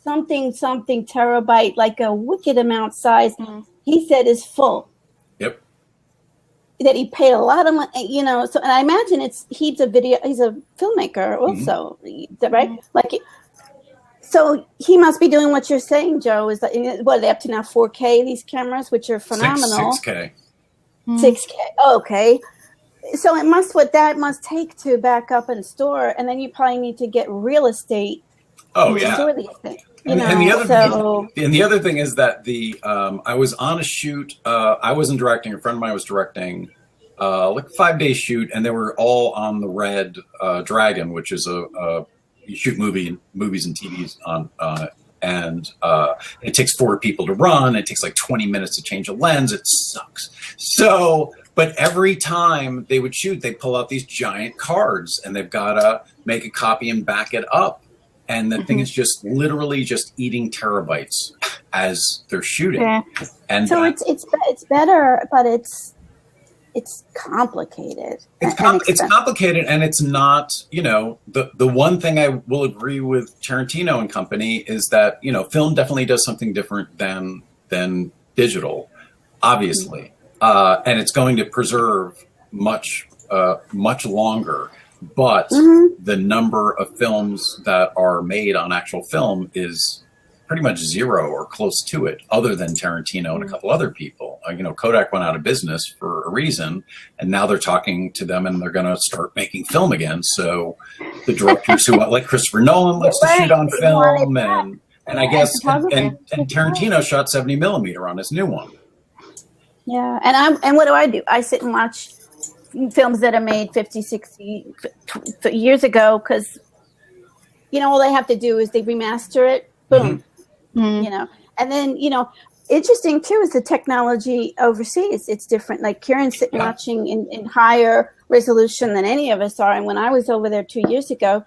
something terabyte, like a wicked amount size. He said is full. Yep. That he paid a lot of money, you know. So, and I imagine he's a filmmaker also, right? Like. So he must be doing what you're saying, Joe. Is that what, are they up to now? 4K, these cameras, which are phenomenal. 6K. 6K. Oh, okay. So what that must take to back up and store, and then you probably need to get real estate. Oh yeah. Store these things. And the other thing is that I was on a shoot. I wasn't directing. A friend of mine was directing. Like a 5-day shoot, and they were all on the Red Dragon, which is you shoot movies and TVs on, and it takes 4 people to run. It takes like 20 minutes to change a lens. It sucks. So, but every time they would shoot, they pull out these giant cards, and they've got to make a copy and back it up. and the thing is just literally just eating terabytes as they're shooting. Yeah. And So it's better, but it's complicated. It's complicated, and it's not, the one thing I will agree with Tarantino and company is that, film definitely does something different than digital, obviously. And it's going to preserve much longer. But the number of films that are made on actual film is pretty much zero or close to it, other than Tarantino and a couple other people. Kodak went out of business for a reason, and now they're talking to them, and they're going to start making film again. So the directors who, like Christopher Nolan, likes to shoot on film, and I guess and Tarantino shot 70 millimeter on his new one. Yeah, and what do? I sit and watch films that are made 50, 60 years ago, because all they have to do is they remaster it, boom. And then interesting too is the technology overseas. It's different. Like Kieran's sitting watching in higher resolution than any of us are, and when I was over there 2 years ago,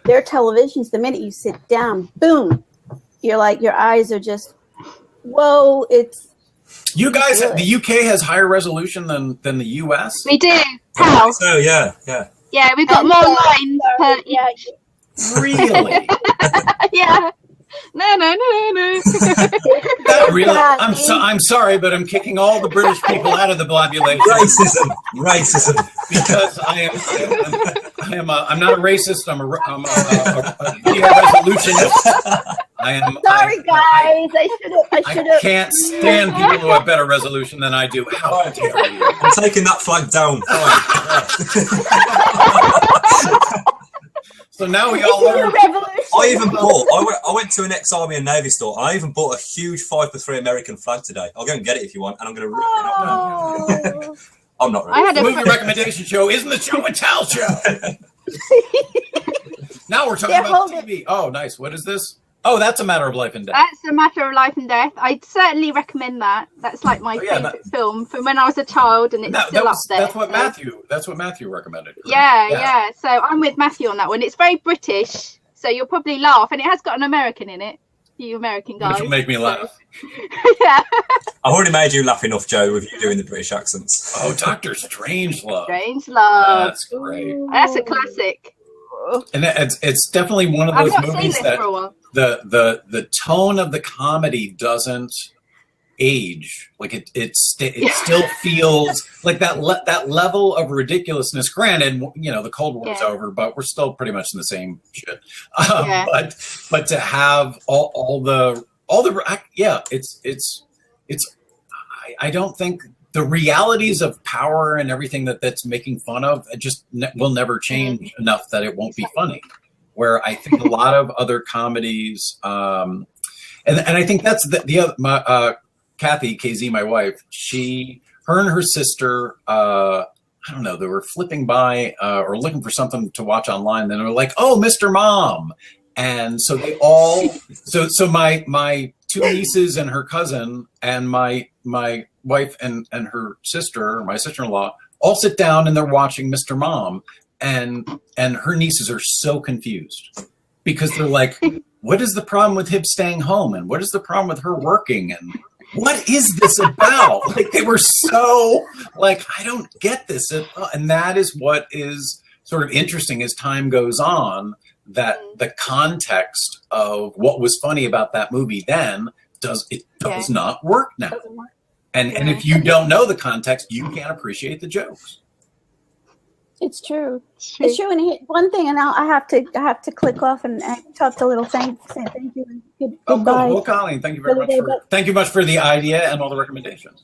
their televisions, the minute you sit down, boom, you're like, your eyes are just, whoa. It's you guys, the UK has higher resolution than the US. We do. How? So yeah, we've got more lines per each. Really? Yeah. No. That really? I'm sorry, but I'm kicking all the British people out of the blabulation. Racism. Because I'm not a racist. I'm a resolutionist. Sorry, guys. I can't stand people who have better resolution than I do. How dare you? I'm taking that flag down. So now we all learn. I even bought. I went to an ex-Army and Navy store. And I even bought a huge 5x3 American flag today. I'll go and get it if you want, and I'm going to rip it up. I'm not ready. The movie recommendation show isn't the show and tell show. Now we're talking about TV. Oh, nice. What is this? Oh, that's A Matter of Life and Death. That's A Matter of Life and Death. I'd certainly recommend that. That's like my favorite film from when I was a child, and it's still up there. That's what Matthew recommended. Yeah. So I'm with Matthew on that one. It's very British, so you'll probably laugh, and it has got an American in it. You American guys. Which will make me laugh. Yeah. I've already made you laugh enough, Joe, with you doing the British accents. Oh, Dr. Strangelove. Strangelove. That's great. That's a classic. And it's definitely one of those movies that the tone of the comedy doesn't age. Like it still feels like that level of ridiculously. Granted, the Cold War's over, but we're still pretty much in the same shit. But to have all the I don't think the realities of power and everything that's making fun of will never change enough that it won't be funny. Where I think a lot of other comedies, and I think that's Kathy KZ, my wife. Her and her sister, I don't know, they were flipping by or looking for something to watch online. Then they were like, "Oh, Mr. Mom," and so they all, so my two nieces and her cousin and my wife and her sister, my sister-in-law, all sit down and they're watching Mr. Mom, and her nieces are so confused because they're like, what is the problem with him staying home, and what is the problem with her working, and what is this about? Like, they were so like, I don't get this. And that is what is sort of interesting as time goes on, that the context of what was funny about that movie then does not work now. And if you don't know the context, you can't appreciate the jokes. It's true. It's true. And one thing, and I have to click off and talk a little say thank you and goodbye. Well, Colleen, thank you very much for the idea and all the recommendations.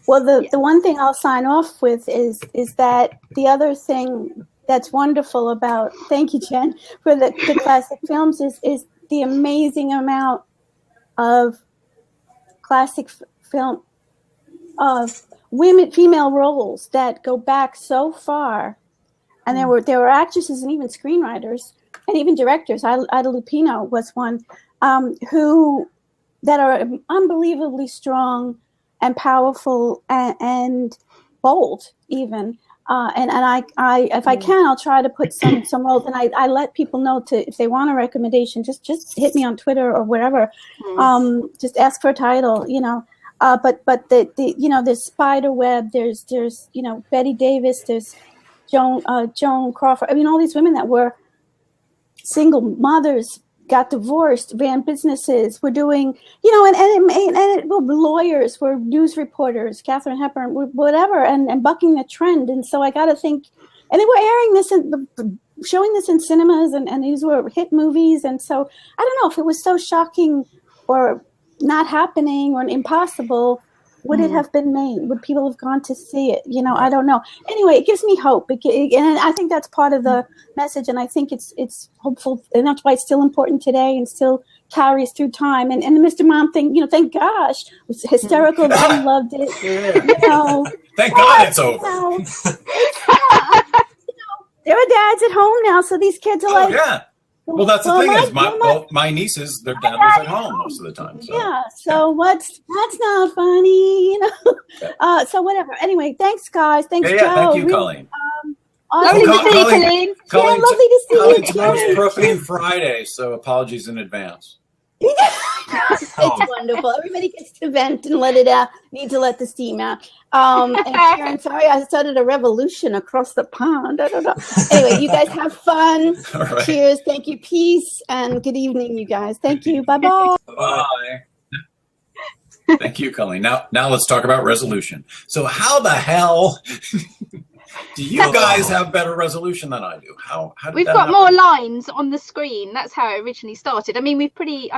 Well, the one thing I'll sign off with is that the other thing that's wonderful about, thank you, Jen, for the classic films is the amazing amount of classic film of female roles that go back so far, and there were actresses and even screenwriters and even directors. Ida Lupino was one who that are unbelievably strong and powerful and bold even. And I if I can, I'll try to put some roles. And I let people know to, if they want a recommendation, just hit me on Twitter or wherever. Just ask for a title, you know. But the you know, there's Spiderweb, there's you know, Betty Davis, there's Joan Crawford. I mean, all these women that were single mothers, got divorced, ran businesses, were doing, you know, and well, lawyers, were news reporters, Katharine Hepburn, whatever, and bucking the trend. And so I got to think, and they were airing this and showing this in cinemas, and these were hit movies. And so I don't know if it was so shocking or not happening or impossible. Would it have been made? Would people have gone to see it? You know, I don't know. Anyway, it gives me hope. And I think that's part of the message. And I think it's hopeful. And that's why it's still important today and still carries through time. And the Mr. Mom thing, you know, thank gosh, it was hysterical. I loved it. You know, Thank God it's over. You know, there are dads at home now. So these kids are like, yeah. Well, that's the thing is, my nieces, their dad was at home most of the time. So. Yeah. So that's not funny, you know. So whatever. Anyway, thanks, guys. Thanks, Joe. Thank you, Colleen. Lovely to see you, Colleen. Lovely to see you. Tomorrow's Profane Friday, so apologies in advance. It's wonderful. Everybody gets to vent and let it out. Need to let the steam out. And Karen, sorry, I started a revolution across the pond. I don't know. Anyway, you guys have fun. Right. Cheers. Thank you. Peace and good evening, you guys. Thank you. Bye-bye. Bye. Thank you, Colleen. Now let's talk about resolution. So how the hell do you guys have better resolution than I do? How did We've that got happen? more lines on the screen. That's how it originally started. I mean, I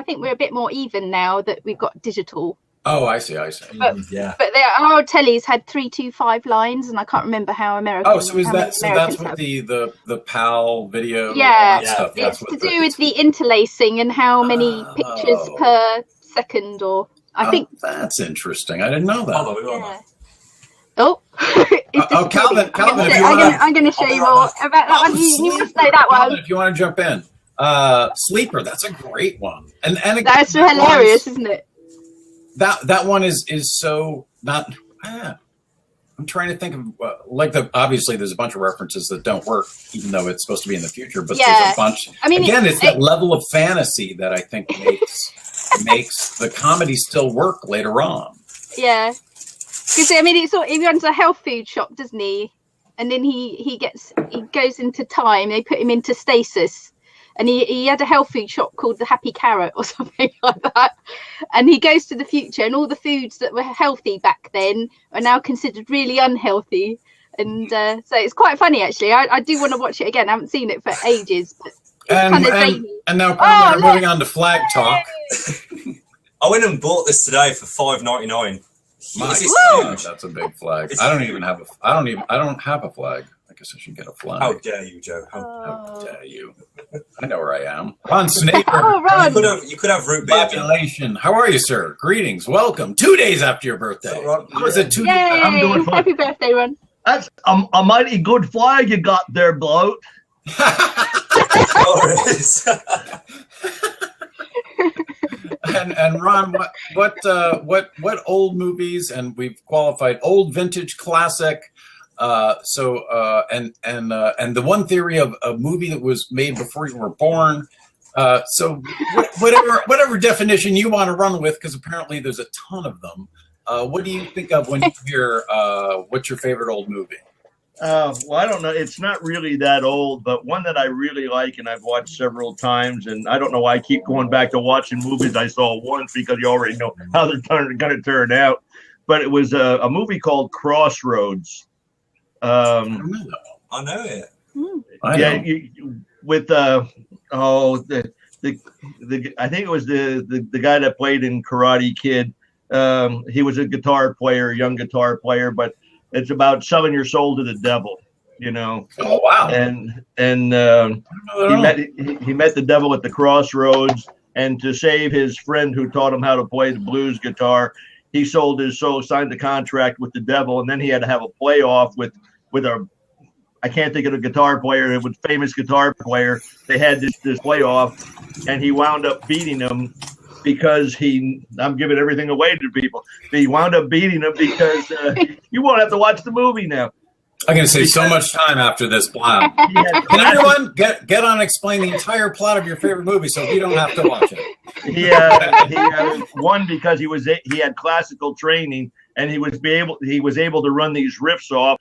think we're a bit more even now that we've got digital. Oh, I see. But our old tellies had 325 lines, and I can't remember how American. Oh, so that's what the PAL video? Yeah, stuff. It's to do with the interlacing and how many pictures per second, or I think that's interesting. I didn't know that. Oh, Calvin, I'm going to show you more about that one. You must know that Calvin, one. if you want to jump in, Sleeper. That's a great one, and that's hilarious, isn't it? That one is so not. I'm trying to think of obviously there's a bunch of references that don't work, even though it's supposed to be in the future. But there's a bunch. I mean, again, it's that level of fantasy that I think makes the comedy still work later on. Yeah. Because I mean, he runs a health food shop, doesn't he? And then he goes into time. They put him into stasis, and he had a health food shop called the Happy Carrot or something like that. And he goes to the future, and all the foods that were healthy back then are now considered really unhealthy. And so it's quite funny, actually. I do want to watch it again. I haven't seen it for ages, but it's kind of zany. And now we're moving on to Flag Talk. I went and bought this today for $5.99. That's a big flag. I don't have a flag. I guess I should get a flag. How dare you, Joe? How dare you? I know where I am. Ron Snaper. Ron. You could have root beer. Blabulation. How are you, sir? Greetings. Welcome. 2 days after your birthday. How was it 2 days? Yay! I'm doing fine. Happy birthday, Ron. That's a mighty good flag you got there, bloke. And Ron, what old movies, and we've qualified old vintage classic. And the one theory of a movie that was made before you were born. So whatever definition you want to run with, because apparently there's a ton of them. What do you think of when you hear what's your favorite old movie? Well, I don't know. It's not really that old, but one that I really like and I've watched several times, and I don't know why I keep going back to watching movies I saw once because you already know how they're going to turn out. But it was a movie called Crossroads. I know it. With I think it was the guy that played in Karate Kid. He was a guitar player, young guitar player, but it's about selling your soul to the devil, you know. Oh wow! And he met the devil at the crossroads, and to save his friend who taught him how to play the blues guitar, he sold his soul, signed the contract with the devil, and then he had to have a playoff with I can't think of the guitar player. It was a famous guitar player. They had this playoff, and he wound up beating him. Because I'm giving everything away to people. He wound up beating him because you won't have to watch the movie now. I'm going to save so much time after this blab. Can everyone get on and explain the entire plot of your favorite movie so we don't have to watch it? He won because he had classical training, and he was able to run these riffs off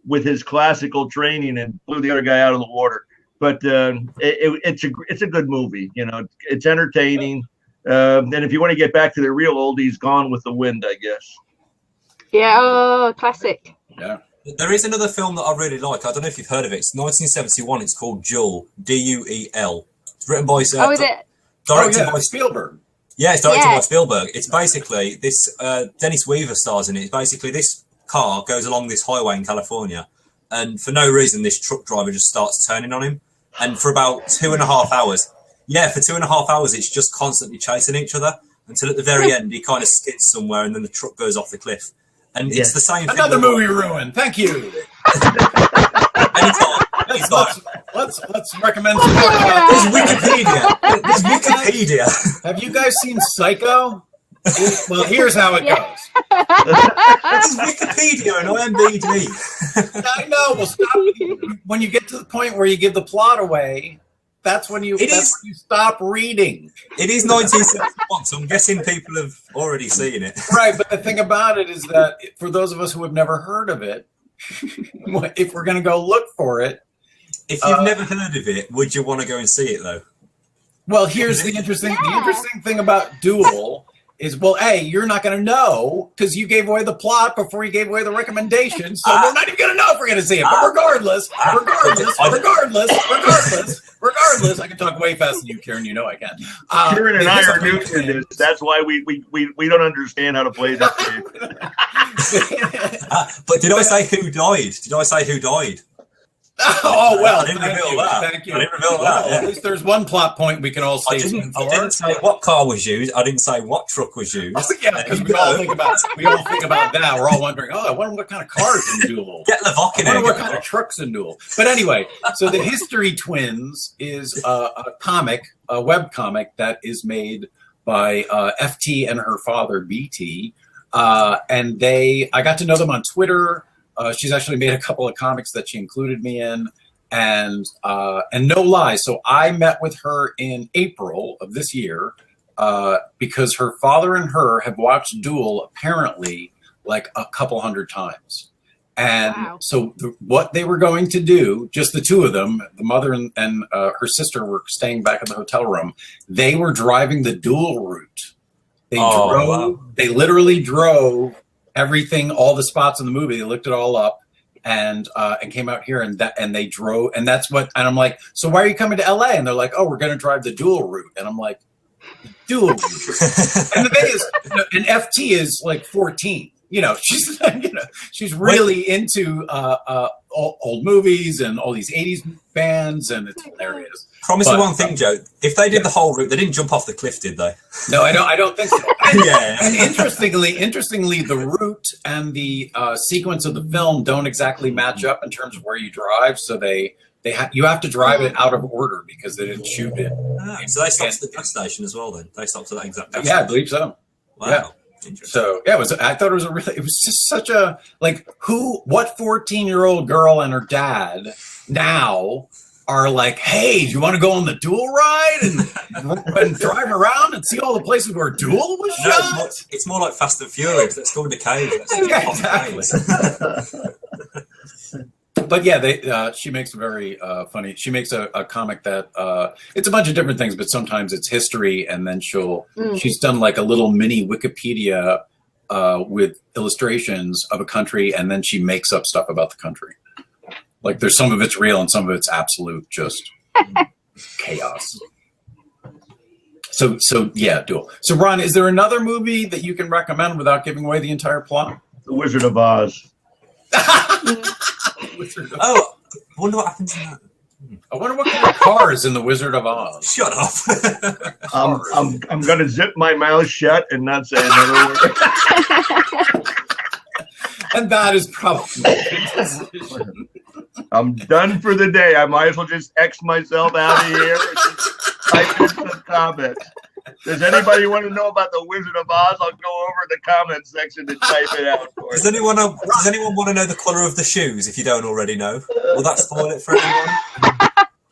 with his classical training and blew the other guy out of the water. But it's a good movie. You know, it's entertaining. And if you want to get back to the real oldies, Gone with the Wind, I guess. Yeah, oh, classic. Yeah. There is another film that I really like. I don't know if you've heard of it. It's 1971. It's called Duel. Duel. It's written by directed by Spielberg. Yeah, it's directed by Spielberg. It's basically this. Dennis Weaver stars in it. It's basically this car goes along this highway in California, and for no reason, this truck driver just starts turning on him. And for about 2.5 hours, for 2.5 hours, it's just constantly chasing each other until at the very end, he kind of skids somewhere, and then the truck goes off the cliff. And it's the same thing. Another movie ruined. Thank you. Let's recommend some more. There's Wikipedia. There's Wikipedia. Have you guys seen Psycho? Well, here's how it goes. It's Wikipedia and IMDb. I know. Well, stop. When you get to the point where you give the plot away, that's when you stop reading. It is 1971, so I'm guessing people have already seen it. Right, but the thing about it is that for those of us who have never heard of it, if we're going to go look for it, if you've never heard of it, would you want to go and see it though? Well, here's the interesting thing about Duel is, well, A, you're not going to know because you gave away the plot before you gave away the recommendation, so we're not even going to know if we're going to see it. But regardless, I can talk way faster than you, Karen. You know I can. Karen and I are new to this. That's why we don't understand how to play this game. But did I say who died? Did I say who died? Oh, well, I didn't reveal that. Thank you. I didn't reveal that. At least there's one plot point we can all see. I didn't say what car was used. I didn't say what truck was used. Yeah, because we all think about that. We're all wondering, I wonder what kind of cars in Duel. Get Levok in I wonder what kind of trucks in Duel. But anyway, so the History Twins is a web comic that is made by FT and her father, BT. And I got to know them on Twitter. She's actually made a couple of comics that she included me in, and no lie. So I met with her in April of this year because her father and her have watched Duel apparently like a couple hundred times. And so what they were going to do, just the two of them, the mother and her sister were staying back in the hotel room. They were driving the Duel route. They literally drove everything, all the spots in the movie. They looked it all up and came out here and they drove, and that's what. And I'm like, so why are you coming to LA? And they're like, oh, we're going to drive the Duel route. And I'm like, Duel route. And the thing is, and FT is like 14. She's really into old movies and all these 80s bands, and it's hilarious. Promise me one thing, Joe. If they did the whole route, they didn't jump off the cliff, did they? No, I don't think so. Yeah. And interestingly, the route and the sequence of the film don't exactly match up in terms of where you drive. So you have to drive it out of order because they didn't shoot it. So they stopped at the gas station as well. Then they stopped at that exact gas station. I believe so. Wow. Yeah. So I thought it was just such a what 14-year-old girl and her dad now are like, hey, do you want to go on the Duel ride and drive around and see all the places where Duel was shot? It's more like Fast and Furious. Let's go in the cave. Yeah, exactly. But yeah, she makes a very funny. She makes a comic that it's a bunch of different things, but sometimes it's history, and then she's done like a little mini Wikipedia with illustrations of a country, and then she makes up stuff about the country. Like there's some of it's real and some of it's absolute just chaos. So yeah, Duel. So Ron, is there another movie that you can recommend without giving away the entire plot? The Wizard of Oz. Oh, I wonder what happens in that. I wonder what kind of car is in the Wizard of Oz. Shut up. I'm going to zip my mouth shut and not say another word. And that is probably the decision. I'm done for the day. I might as well just X myself out of here and just type in some comments. Does anybody want to know about the Wizard of Oz? I'll go over the comment section and type it out for you. Does anyone want to know the colour of the shoes if you don't already know? Will that spoil it for anyone?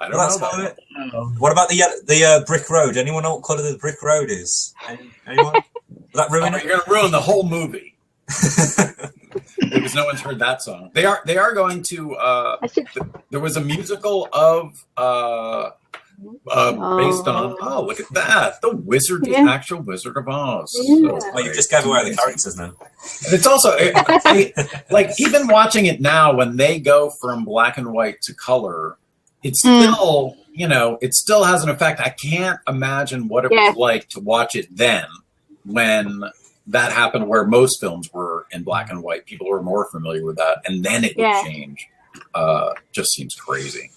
I don't know. What about the brick road? Anyone know what colour the brick road is? Anyone? Will that ruin it? You're going to ruin the whole movie. Because no one's heard that song. They are going to. There was a musical of based on. Oh, look at that! The actual Wizard of Oz. So you just gave away the characters now. And it's also like even watching it now when they go from black and white to color, it's still it still has an effect. I can't imagine what it was like to watch it then when that happened, where most films were in black and white. People were more familiar with that, and then it would change. Just seems crazy.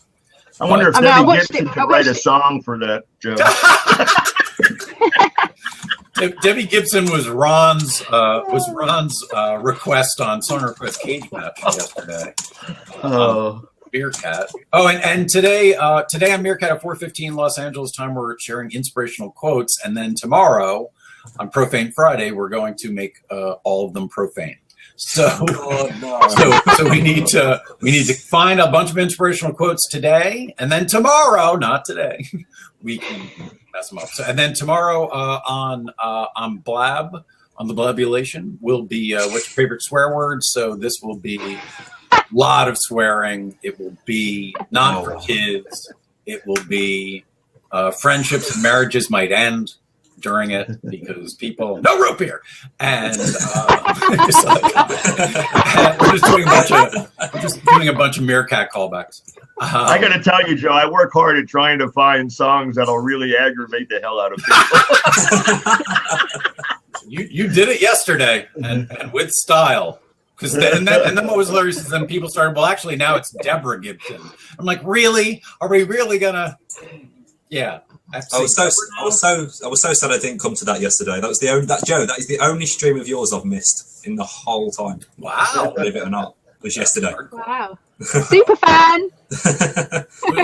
I wonder if Debbie Gibson could write a song for that, Joe. Debbie Gibson was Ron's request on Song Request Cage Match yesterday. Meerkat. Oh, and today on Meerkat at 4:15 Los Angeles time, we're sharing inspirational quotes, and then tomorrow on Profane Friday, we're going to make all of them profane. So, so we need to find a bunch of inspirational quotes today, and then tomorrow, not today, we can mess them up. So, and then tomorrow on the Blabulation will be what's your favorite swear word. So this will be a lot of swearing. It will be not for kids. It will be friendships and marriages might end during it because people no rope here, and we're just doing a bunch of Meerkat callbacks. I got to tell you, Joe, I work hard at trying to find songs that'll really aggravate the hell out of people. you did it yesterday, and with style. Because then what was hilarious is then people started. Well, actually, now it's Deborah Gibson. I'm like, really? Are we really gonna? Yeah. I was so sad I didn't come to that yesterday. That was the only Joe. That is the only stream of yours I've missed in the whole time. Wow, believe it or not, it was yesterday. Wow, super fan.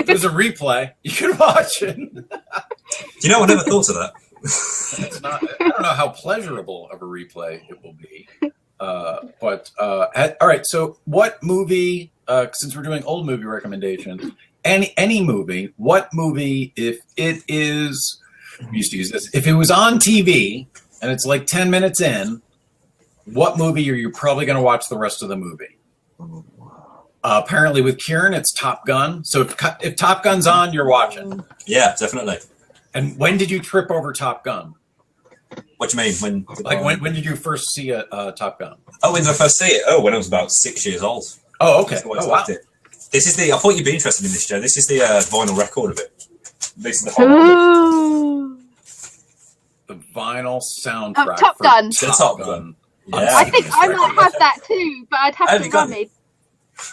There's a replay. You can watch it. You know, I never thought of that. It's not. I don't know how pleasurable of a replay it will be. But all right. So, what movie? Since we're doing old movie recommendations. Any movie, what movie, if it is, we used to use this, if it was on TV and it's like 10 minutes in, what movie are you probably going to watch the rest of the movie? Apparently with Kieran, it's Top Gun. So if Top Gun's on, you're watching. Yeah, definitely. And when did you trip over Top Gun? What do you mean? When did you first see a Top Gun? Oh, when did I first see it? Oh, when I was about 6 years old. Oh, okay. Oh, wow. This is I thought you'd be interested in this, Joe. This is the vinyl record of it. This is the whole the vinyl soundtrack. Top Gun. Top Gun. Yeah. I think I might have that too, but I'd have to run it.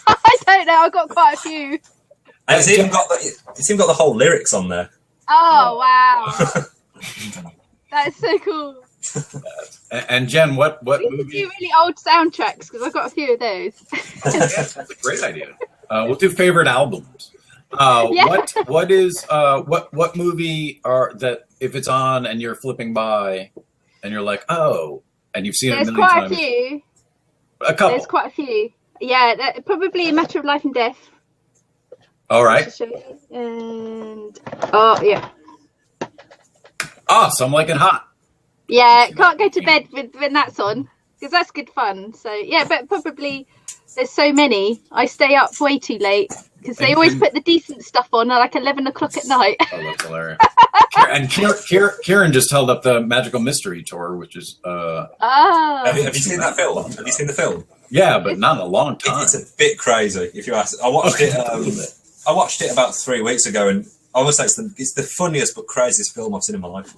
I don't know. I've got quite a few. And it's even got the whole lyrics on there. Oh wow, that's so cool. And Jen, what movie? Do really old soundtracks because I've got a few of those. Yes, that's a great idea. We'll do favorite albums. What movie are that if it's on and you're flipping by and you're like, oh, and you've seen it a million times? There's quite a few. A couple. There's quite a few. Yeah, probably A Matter of Life and Death. All right. And Some Like It Hot. Yeah, can't go to bed when that's on because that's good fun. So yeah, but probably there's so many. I stay up way too late because they always put the decent stuff on at like 11 o'clock at night. Oh, that's hilarious. And Kieran just held up the Magical Mystery Tour, which is. Have you seen that film? Have you seen the film? Yeah, but not in a long time. It's a bit crazy, if you ask. I watched it. I watched it about 3 weeks ago, and I would say it's the funniest but craziest film I've seen in my life.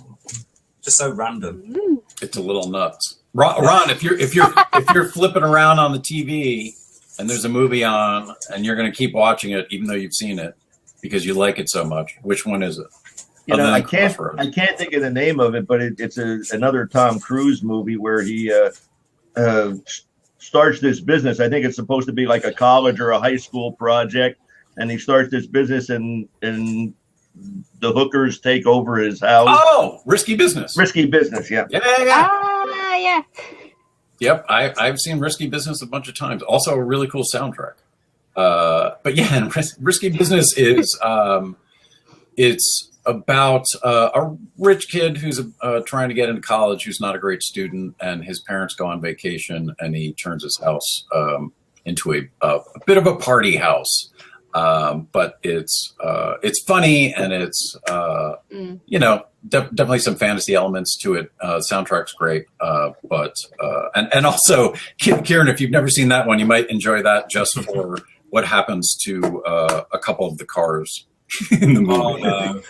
Just so random. It's a little nuts. Ron, if you're flipping around on the TV and there's a movie on and you're going to keep watching it even though you've seen it because you like it so much, which one is it? You know, I can't think of the name of it, but it's another Tom Cruise movie where he starts this business. I think it's supposed to be like a college or a high school project, and he starts this business and the hookers take over his house. Oh, Risky Business. Risky Business, yeah. Yeah, yeah, yeah. Ah, yeah. Yep, I've seen Risky Business a bunch of times. Also, a really cool soundtrack. But yeah, and Risky Business is it's about a rich kid who's trying to get into college, who's not a great student, and his parents go on vacation, and he turns his house into a bit of a party house. But it's funny, and it's you know, definitely some fantasy elements to it. Soundtrack's great, but and also, Kieran, if you've never seen that one, you might enjoy that just for what happens to a couple of the cars in the movie. Oh no.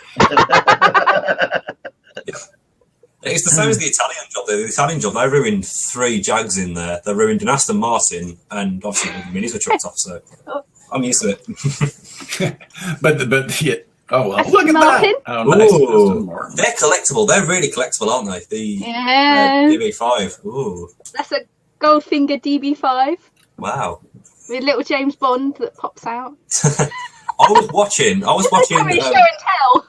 Yeah. It's the same as the Italian job. The Italian job, they ruined 3 Jags in there. They ruined an Aston Martin, and obviously the minis were chucked off. So I'm used to it. but yeah. Oh well, Aston look at Martin? that! Oh, nice. Ooh, Aston Martin. they're collectible. They're really collectible, aren't they? The Yeah. DB5. Ooh, That's a Goldfinger DB5 wow. with little James Bond that pops out. I was watching. Sorry, show and tell.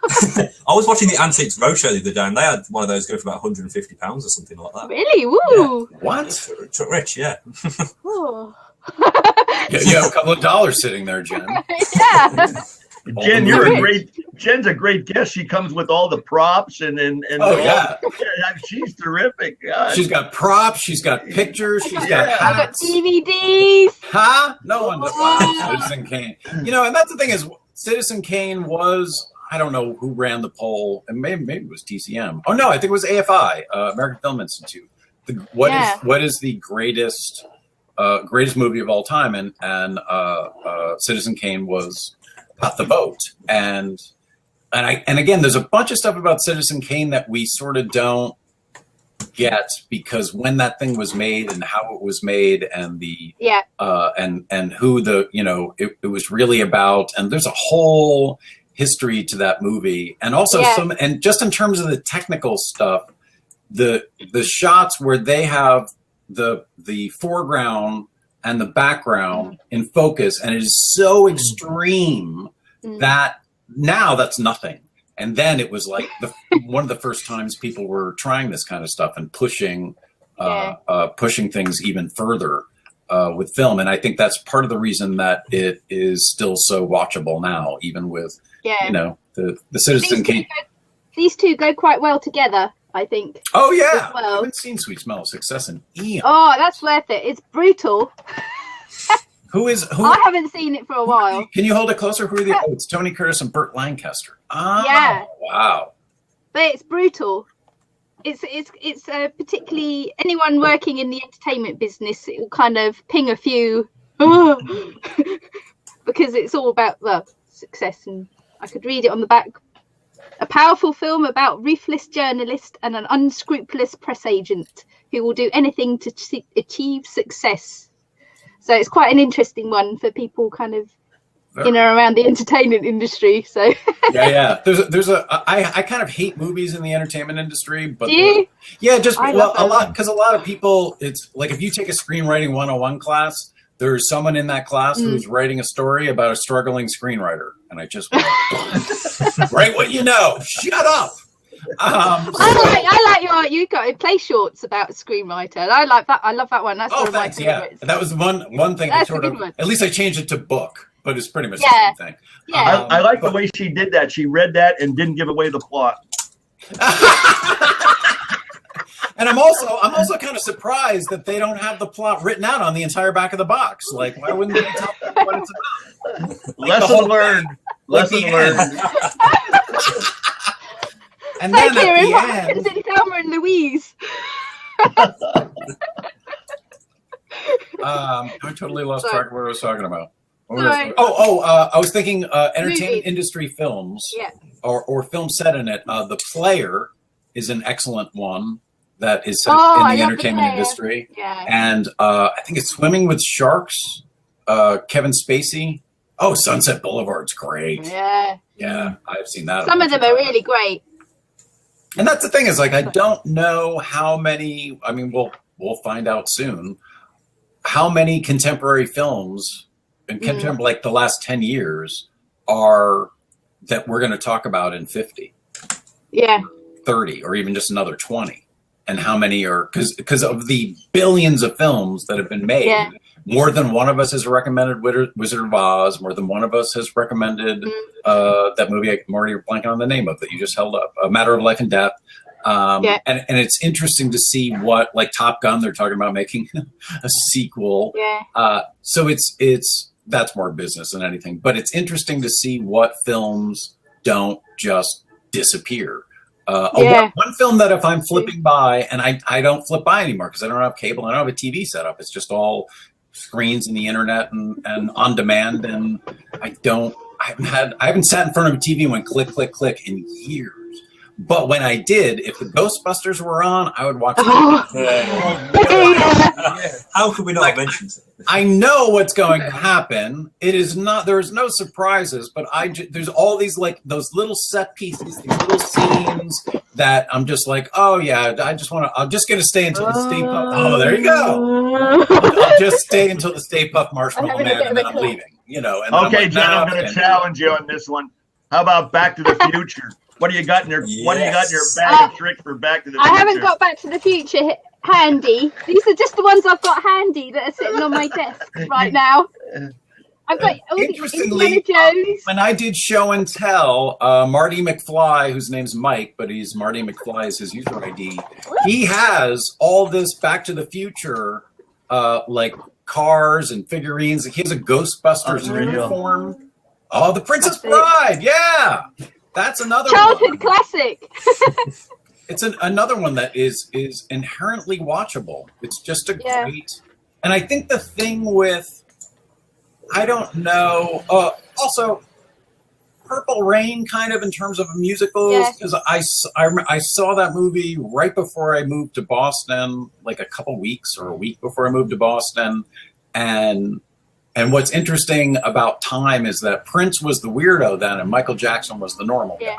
I was watching the Antiques Roadshow the other day, and they had one of those go for about £150 or something like that. Really? Woo! What? Rich, yeah. Ooh. Yeah, you have a couple of dollars sitting there, Jen. Yeah. Jen, Jen's a great guest. She comes with all the props and Oh yeah, she's terrific. God. she's got props. She's got pictures. She's got I got hats. DVDs. Huh? No one does. Wow, Citizen Kane. You know, and that's the thing is, Citizen Kane was, I don't know who ran the poll, and maybe it was TCM. Oh no, I think it was AFI, American Film Institute. What is the greatest movie of all time? And Citizen Kane was got the vote. And again, there's a bunch of stuff about Citizen Kane that we sort of don't get, because when that thing was made and how it was made and the and who the, you know, it was really about, and there's a whole history to that movie, and also and just in terms of the technical stuff, the shots where they have the foreground and the background in focus, and it is so extreme that now that's nothing. And then it was like one of the first times people were trying this kind of stuff and pushing things even further with film. And I think that's part of the reason that it is still so watchable now, even with you know, the Citizen Kane. These two go quite well together, I think. Oh yeah, well. I haven't seen Sweet Smell of Success in eons. Oh, that's worth it. It's brutal. Who? I haven't seen it for a while. Can you hold it closer? Who are the? Oh, it's Tony Curtis and Burt Lancaster. Oh, yeah. Wow. But it's brutal. It's particularly anyone working in the entertainment business. It will kind of ping a few, because it's all about success. And I could read it on the back. A powerful film about ruthless journalist and an unscrupulous press agent who will do anything to achieve success. So it's quite an interesting one for people kind of in and around the entertainment industry. So yeah. I kind of hate movies in the entertainment industry, but do you? Yeah, just a lot, because a lot of people, it's like if you take a screenwriting 101 class, there's someone in that class who's writing a story about a struggling screenwriter, and I just write what you know. Shut up. I like you got play shorts about a screenwriter. I like that. I love that one. That's one of my favorites. That was one thing. That's a good one. At least I changed it to book, but it's pretty much the same thing. Yeah. I like the way she did that. She read that and didn't give away the plot. And I'm also kind of surprised that they don't have the plot written out on the entire back of the box. Like, why wouldn't they tell them what it's about? Like Lesson learned. Lesson learned. And then at the end, is it Thelma and Louise? I totally lost track of what I was talking about. Sorry. I was thinking entertainment industry films, or films set in it. The Player is an excellent one that is set in the entertainment industry. Yeah. And I think it's Swimming with Sharks, Kevin Spacey. Oh, Sunset Boulevard's great. Yeah, I've seen that. Some of them are really great. And that's the thing, is like, I don't know how many, I mean, we'll find out soon, how many contemporary films and contemporary, like the last 10 years, are that we're going to talk about in 50, Yeah. 30, or even just another 20? And how many are, because of the billions of films that have been made, Yeah. more than one of us has recommended Wizard of Oz, more than one of us has recommended that movie, I'm already blanking on the name of that you just held up, A Matter of Life and Death. Yeah. And it's interesting to see what, like Top Gun, they're talking about making a sequel. Yeah. So that's more business than anything, but it's interesting to see what films don't just disappear. One film that if I'm flipping by, and I don't flip by anymore because I don't have cable, I don't have a TV set up. It's just all screens and the internet and on demand. And I haven't sat in front of a TV and went click, click, click in years. But when I did, if the Ghostbusters were on, I would watch it. How could we not mention it? I know what's going to happen. There's no surprises, but there's all these, like, those little set pieces, these little scenes that I'm just like, oh yeah, I'm just going to stay until the Stay Puft. Oh, there you go. I'll just stay until the Stay Puft Marshmallow Man, and then I'm leaving. And okay, Jen, I'm going to challenge you on this one. How about Back to the Future? What do you got in your What do you got in your bag of tricks for Back to the Future? I haven't got Back to the Future handy. These are just the ones I've got handy that are sitting on my desk right now. I've got interestingly, when I did Show and Tell, Marty McFly, whose name's Mike, but Marty McFly is his user ID. He has all this Back to the Future, like cars and figurines. He has a Ghostbusters uniform. Oh, The Princess Bride, yeah. That's another childhood classic. It's another one that is inherently watchable. It's just a great, and I think the thing with, I don't know, also Purple Rain, kind of in terms of musicals, because I saw that movie right before I moved to Boston, like a couple weeks or a week before I moved to Boston, and what's interesting about time is that Prince was the weirdo then, and Michael Jackson was the normal guy.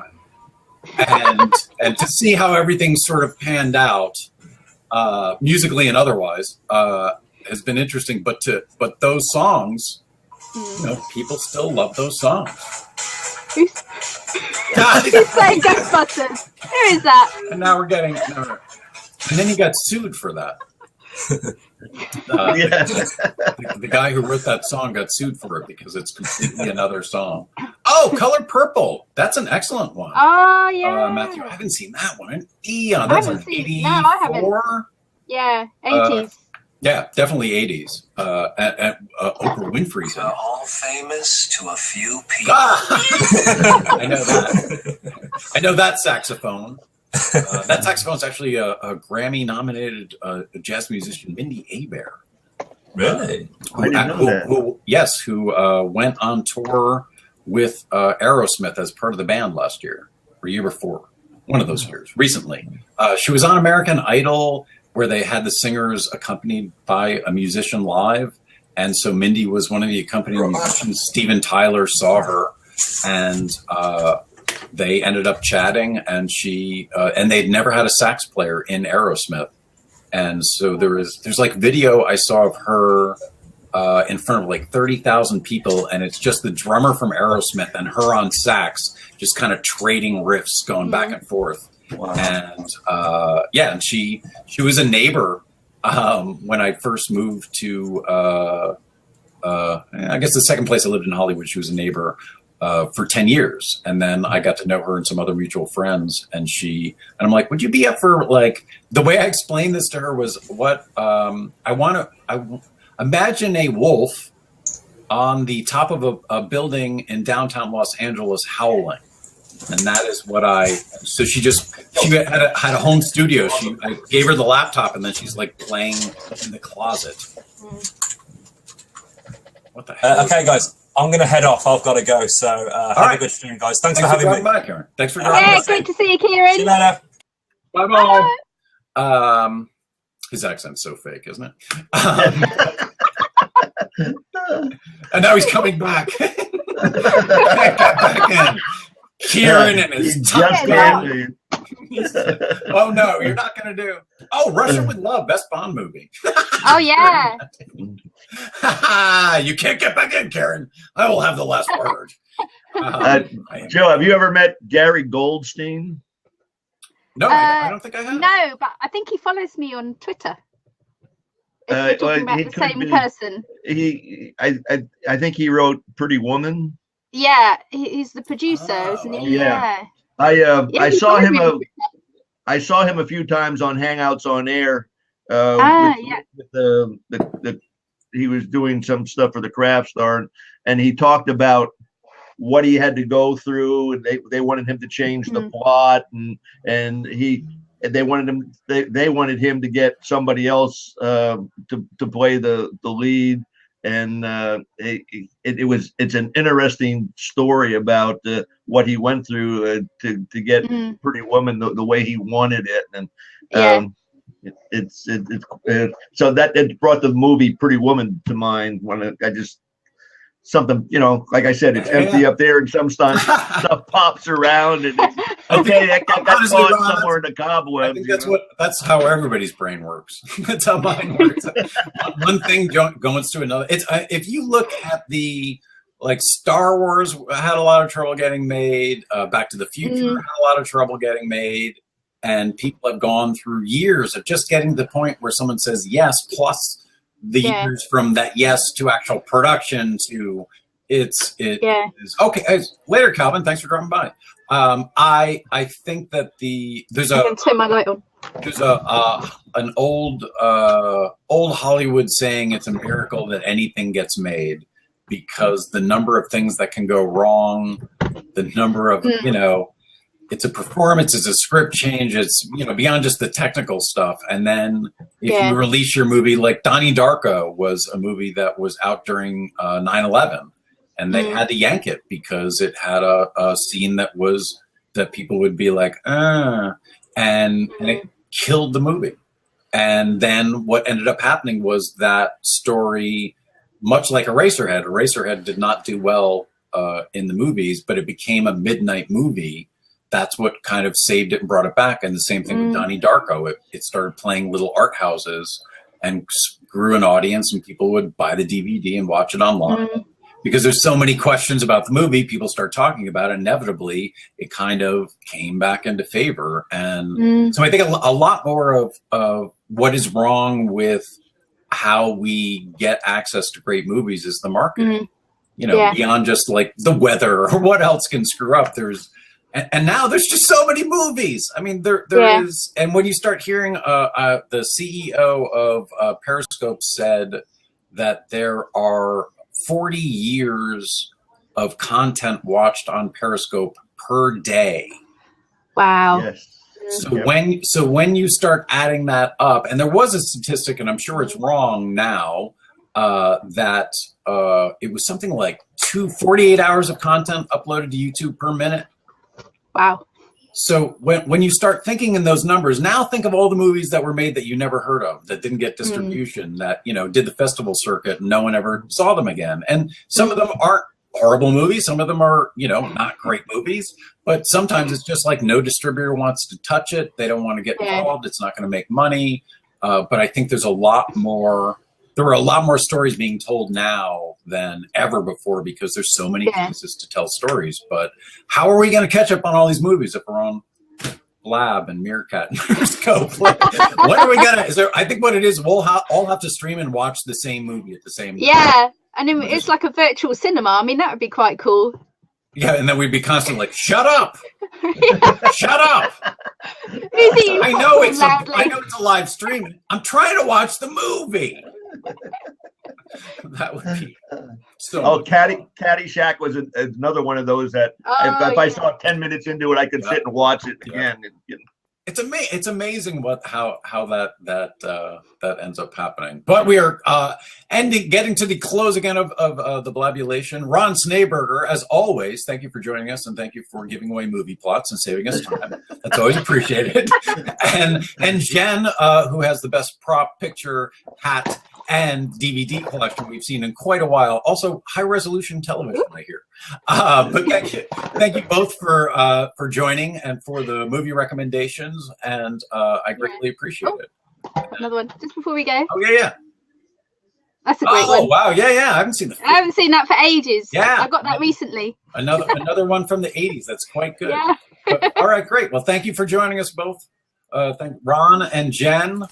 And to see how everything sort of panned out, musically and otherwise, has been interesting. But those songs, people still love those songs. Who's saying Ghostbusters? Who is that? And now we're getting, and then he got sued for that. The guy who wrote that song got sued for it because it's completely another song. Oh, Color Purple. That's an excellent one. Oh, yeah. Matthew, I haven't seen that one in eon. That's like 84? I haven't. Yeah, 80s. Yeah, definitely 80s. Oprah Winfrey's in it. All famous to a few people. I know that. I know that saxophone. That saxophone's actually a Grammy-nominated jazz musician, Mindy Abair. Really? Who went on tour with Aerosmith as part of the band last year, or year before. One of those years, recently. She was on American Idol, where they had the singers accompanied by a musician live. And so Mindy was one of the accompanying musicians. Steven Tyler saw her, and they ended up chatting, and and they'd never had a sax player in Aerosmith. And so there's like video I saw of her in front of like 30,000 people, and it's just the drummer from Aerosmith and her on sax, just kind of trading riffs, going back and forth. Wow. And and she was a neighbor when I first moved to I guess the second place I lived in Hollywood. She was a neighbor for 10 years, and then I got to know her and some other mutual friends, and I'm like, would you be up for, like, the way I explained this to her was what I imagine a wolf on the top of a building in downtown Los Angeles howling. And that is what so she had a home studio. I gave her the laptop, and then she's like playing in the closet. What the hell? Okay, guys, I'm going to head off. I've got to go. So have a good stream, guys. Thanks for having me. Back, Karen. Thanks for joining us. Great to see you, Kieran. See you later. Bye-bye. His accent's so fake, isn't it? And now he's coming back. Back in. Kieran and his Oh no, you're not gonna do. Oh, Russia with Love, best Bond movie. Oh yeah. You can't get back in, Karen. I will have the last word. Joe, have you ever met Gary Goldstein? No, I don't think I have. No, but I think he follows me on Twitter. If we're talking about the same person. I think he wrote Pretty Woman. Yeah, he's the producer, isn't he? Yeah. I saw him a few times on Hangouts on Air. He was doing some stuff for the Craft Star, and he talked about what he had to go through, and they wanted him to change the plot, and they wanted him to get somebody else to play the lead, and it's an interesting story about what he went through to get Pretty Woman the way he wanted it, and so that it brought the movie Pretty Woman to mind when I just. Something, like I said, it's empty up there, and some stuff pops around, and okay, that got caught somewhere in the cobwebs. I think that's how everybody's brain works. That's how mine works. One thing goes to another. It's if you look at Star Wars had a lot of trouble getting made. Back to the Future had a lot of trouble getting made, and people have gone through years of just getting to the point where someone says yes, plus the years from that yes to actual production to is okay. Later, Calvin. Thanks for dropping by. I think that there's an old Hollywood saying, it's a miracle that anything gets made, because the number of things that can go wrong, the number of it's a performance, it's a script change, it's beyond just the technical stuff. And then if you release your movie, like Donnie Darko was a movie that was out during 9/11, and they had to yank it because it had a scene that people would be like, and it killed the movie. And then what ended up happening was that story, much like Eraserhead did not do well in the movies, but it became a midnight movie. That's what kind of saved it and brought it back. And the same thing with Donnie Darko. It started playing little art houses and grew an audience, and people would buy the DVD and watch it online. Because there's so many questions about the movie, people start talking about it. Inevitably, it kind of came back into favor. And so I think a lot more of what is wrong with how we get access to great movies is the marketing. Beyond just like the weather or what else can screw up. And now there's just so many movies. I mean, there is. And when you start hearing the CEO of Periscope said that there are 40 years of content watched on Periscope per day. Wow. Yes. So when you start adding that up, and there was a statistic, and I'm sure it's wrong now, that it was something like 48 hours of content uploaded to YouTube per minute. Wow. So when you start thinking in those numbers, now think of all the movies that were made that you never heard of, that didn't get distribution, that did the festival circuit and no one ever saw them again. And some of them aren't horrible movies, some of them are not great movies, but sometimes it's just like no distributor wants to touch it, they don't want to get involved, it's not going to make money. But I think there are a lot more stories being told now than ever before, because there's so many places to tell stories. But how are we going to catch up on all these movies if we're on Blab and Meerkat and Periscope? When are we going to? I think what it is, we'll all have to stream and watch the same movie at the same time. Yeah, and it's like a virtual cinema. I mean, that would be quite cool. Yeah, and then we'd be constantly like, "Shut up! Shut up!" I know it's a live stream. I'm trying to watch the movie. That would be so. Caddyshack was another one of those that if I saw 10 minutes into it, I could sit and watch it again. It's amazing how that ends up happening. But we are getting to the close again of the Blabulation. Ron Snaberger, as always, thank you for joining us, and thank you for giving away movie plots and saving us time. That's always appreciated. and Jen, who has the best prop picture, hat, and DVD collection we've seen in quite a while. Also, high-resolution television, I hear. But thank you both for joining and for the movie recommendations, and I greatly appreciate it. Another one, just before we go. Oh, yeah. That's a great Oh one. wow, yeah. I haven't seen I haven't seen that for ages. Yeah. I got that recently. another one from the 80s. That's quite good. Yeah. But, all right, great. Well, thank you for joining us both. Thank Ron and Jen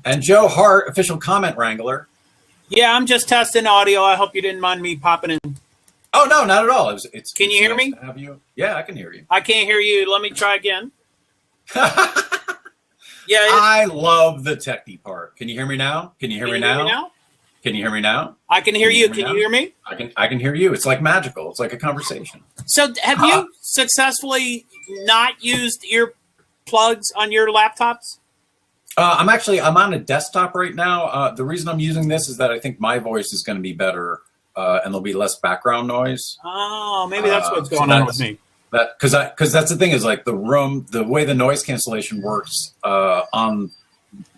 and Joe Hart, official comment wrangler. Yeah, I'm just testing audio. I hope you didn't mind me popping in. Oh no, not at all. Can you hear me? To have you. Yeah, I can hear you. I can't hear you. Let me try again. Yeah, I love the techie part. Can you hear me now? Can you hear me now? Can you hear me now? I can hear you. Can you hear me? I can hear you. It's like magical. It's like a conversation. So, have you successfully not used earplugs on your laptops? I'm on a desktop right now. The reason I'm using this is that I think my voice is going to be better, and there'll be less background noise. Oh, maybe that's what's going on with me. Because that's the thing is like the way the noise cancellation works on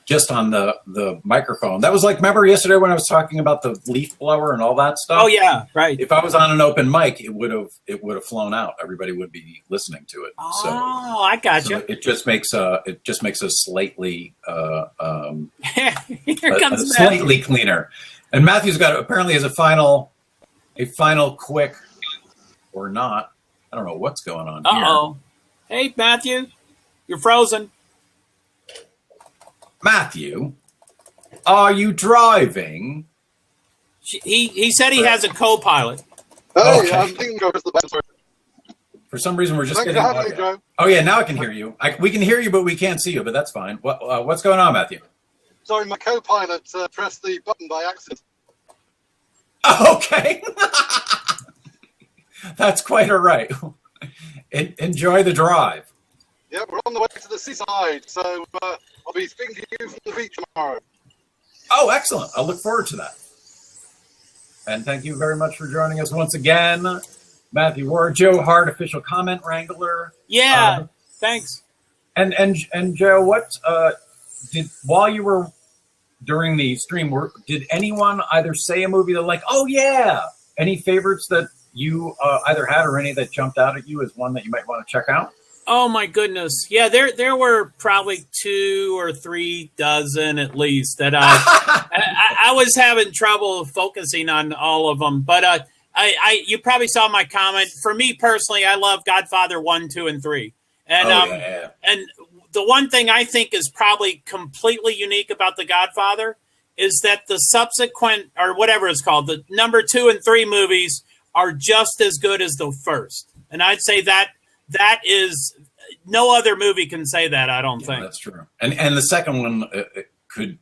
the microphone. That was like, remember yesterday when I was talking about the leaf blower and all that stuff? Oh yeah, right. If I was on an open mic, it would have flown out. Everybody would be listening to it. Oh, I got you. So it just makes a slightly Here comes slightly cleaner. And Matthew's apparently has a final quick or not. I don't know what's going on here. Uh-oh. Hey, Matthew, you're frozen. Matthew, are you driving? He said he has a co-pilot. Oh, Okay. I'm thinking of the best. For some reason, we're just Thanks getting for having me, audio. Joe. Oh yeah, now I can hear you. We can hear you, but we can't see you. But that's fine. What's going on, Matthew? Sorry, my co-pilot pressed the button by accident. Okay, that's quite all right. Enjoy the drive. Yeah, we're on the way to the seaside, so I'll be speaking to you from the beach tomorrow. Oh, excellent. I look forward to that. And thank you very much for joining us once again. Matthew Ward, Joe Hart, official comment wrangler. Yeah, thanks. And Joe, what while you were during the stream, did anyone either say a movie that like, oh yeah, any favorites that you either had or any that jumped out at you as one that you might want to check out? Oh my goodness. Yeah, there were probably 2 or 3 dozen at least that I was having trouble focusing on all of them. But you probably saw my comment. For me personally, I love Godfather 1, 2, and 3. And and the one thing I think is probably completely unique about The Godfather is that the subsequent, or whatever it's called, the number 2 and 3 movies are just as good as the first. And I'd say that is, no other movie can say that, I don't think. That's true. And the second one,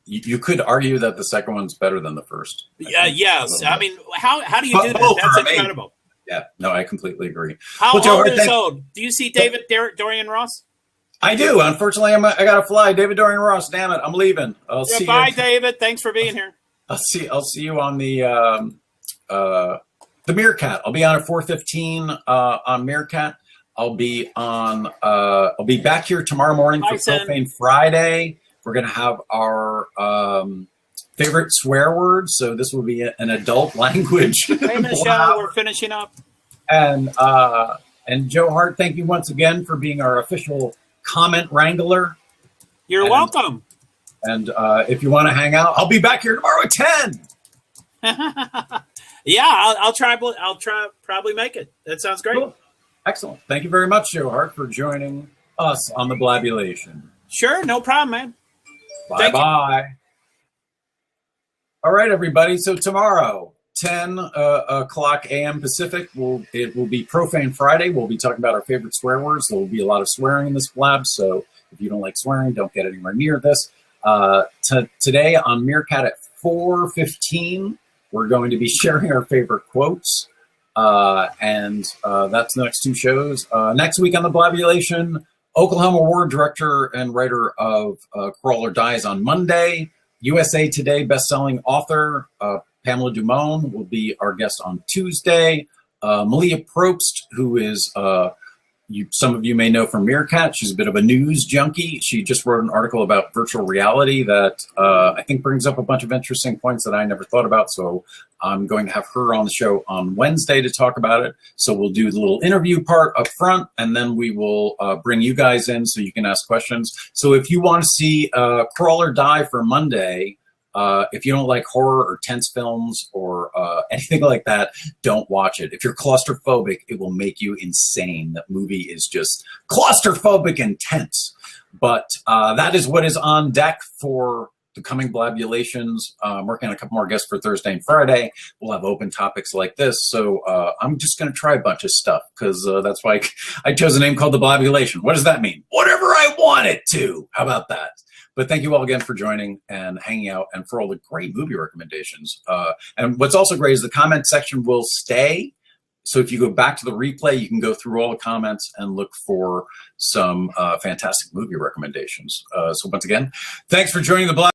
you could argue that the second one's better than the first. Yes. I mean, how do you do that? That's incredible. Yeah, no, I completely agree. How Joe, old is old? Do you see David Dorian Ross? I do. Unfortunately, I got to fly. David Dorian Ross, damn it. I'm leaving. I'll see Bye, you. David. Thanks for being here. I'll see you on the Meerkat. I'll be on at 4:15 on Meerkat. I'll be back here tomorrow morning for Profane Friday. We're going to have our favorite swear words. So this will be an adult language. Hey, Michelle, we're finishing up. And Joe Hart, thank you once again for being our official comment wrangler. You're welcome. And if you want to hang out, I'll be back here tomorrow at 10. Yeah, I'll try. Probably make it. That sounds great. Cool. Excellent. Thank you very much, Joe Hart, for joining us on the Blabulation. Sure, no problem, man. Bye-bye. All right, everybody. So tomorrow, 10 o'clock a.m. Pacific, it will be Profane Friday. We'll be talking about our favorite swear words. There will be a lot of swearing in this blab, so if you don't like swearing, don't get anywhere near this. Today on Meerkat at 4:15, we're going to be sharing our favorite quotes. And that's the next 2 shows. Next week on the Blabulation, Oklahoma Award director and writer of Crawl or Dies on Monday. USA Today bestselling author Pamela Dumont will be our guest on Tuesday. Malia Probst, who is some of you may know from Meerkat. She's a bit of a news junkie. She just wrote an article about virtual reality that I think brings up a bunch of interesting points that I never thought about. So I'm going to have her on the show on Wednesday to talk about it. So we'll do the little interview part up front, and then we will bring you guys in so you can ask questions. So if you want to see Crawl or Die for Monday, If you don't like horror or tense films or anything like that, don't watch it. If you're claustrophobic, it will make you insane. That movie is just claustrophobic and tense. But that is what is on deck for the coming Blabulations. I'm working on a couple more guests for Thursday and Friday. We'll have open topics like this. So I'm just going to try a bunch of stuff because that's why I chose a name called the Blabulation. What does that mean? Whatever I want it to. How about that? But thank you all again for joining and hanging out and for all the great movie recommendations. And what's also great is the comment section will stay. So if you go back to the replay, you can go through all the comments and look for some fantastic movie recommendations. So once again, thanks for joining the Blab.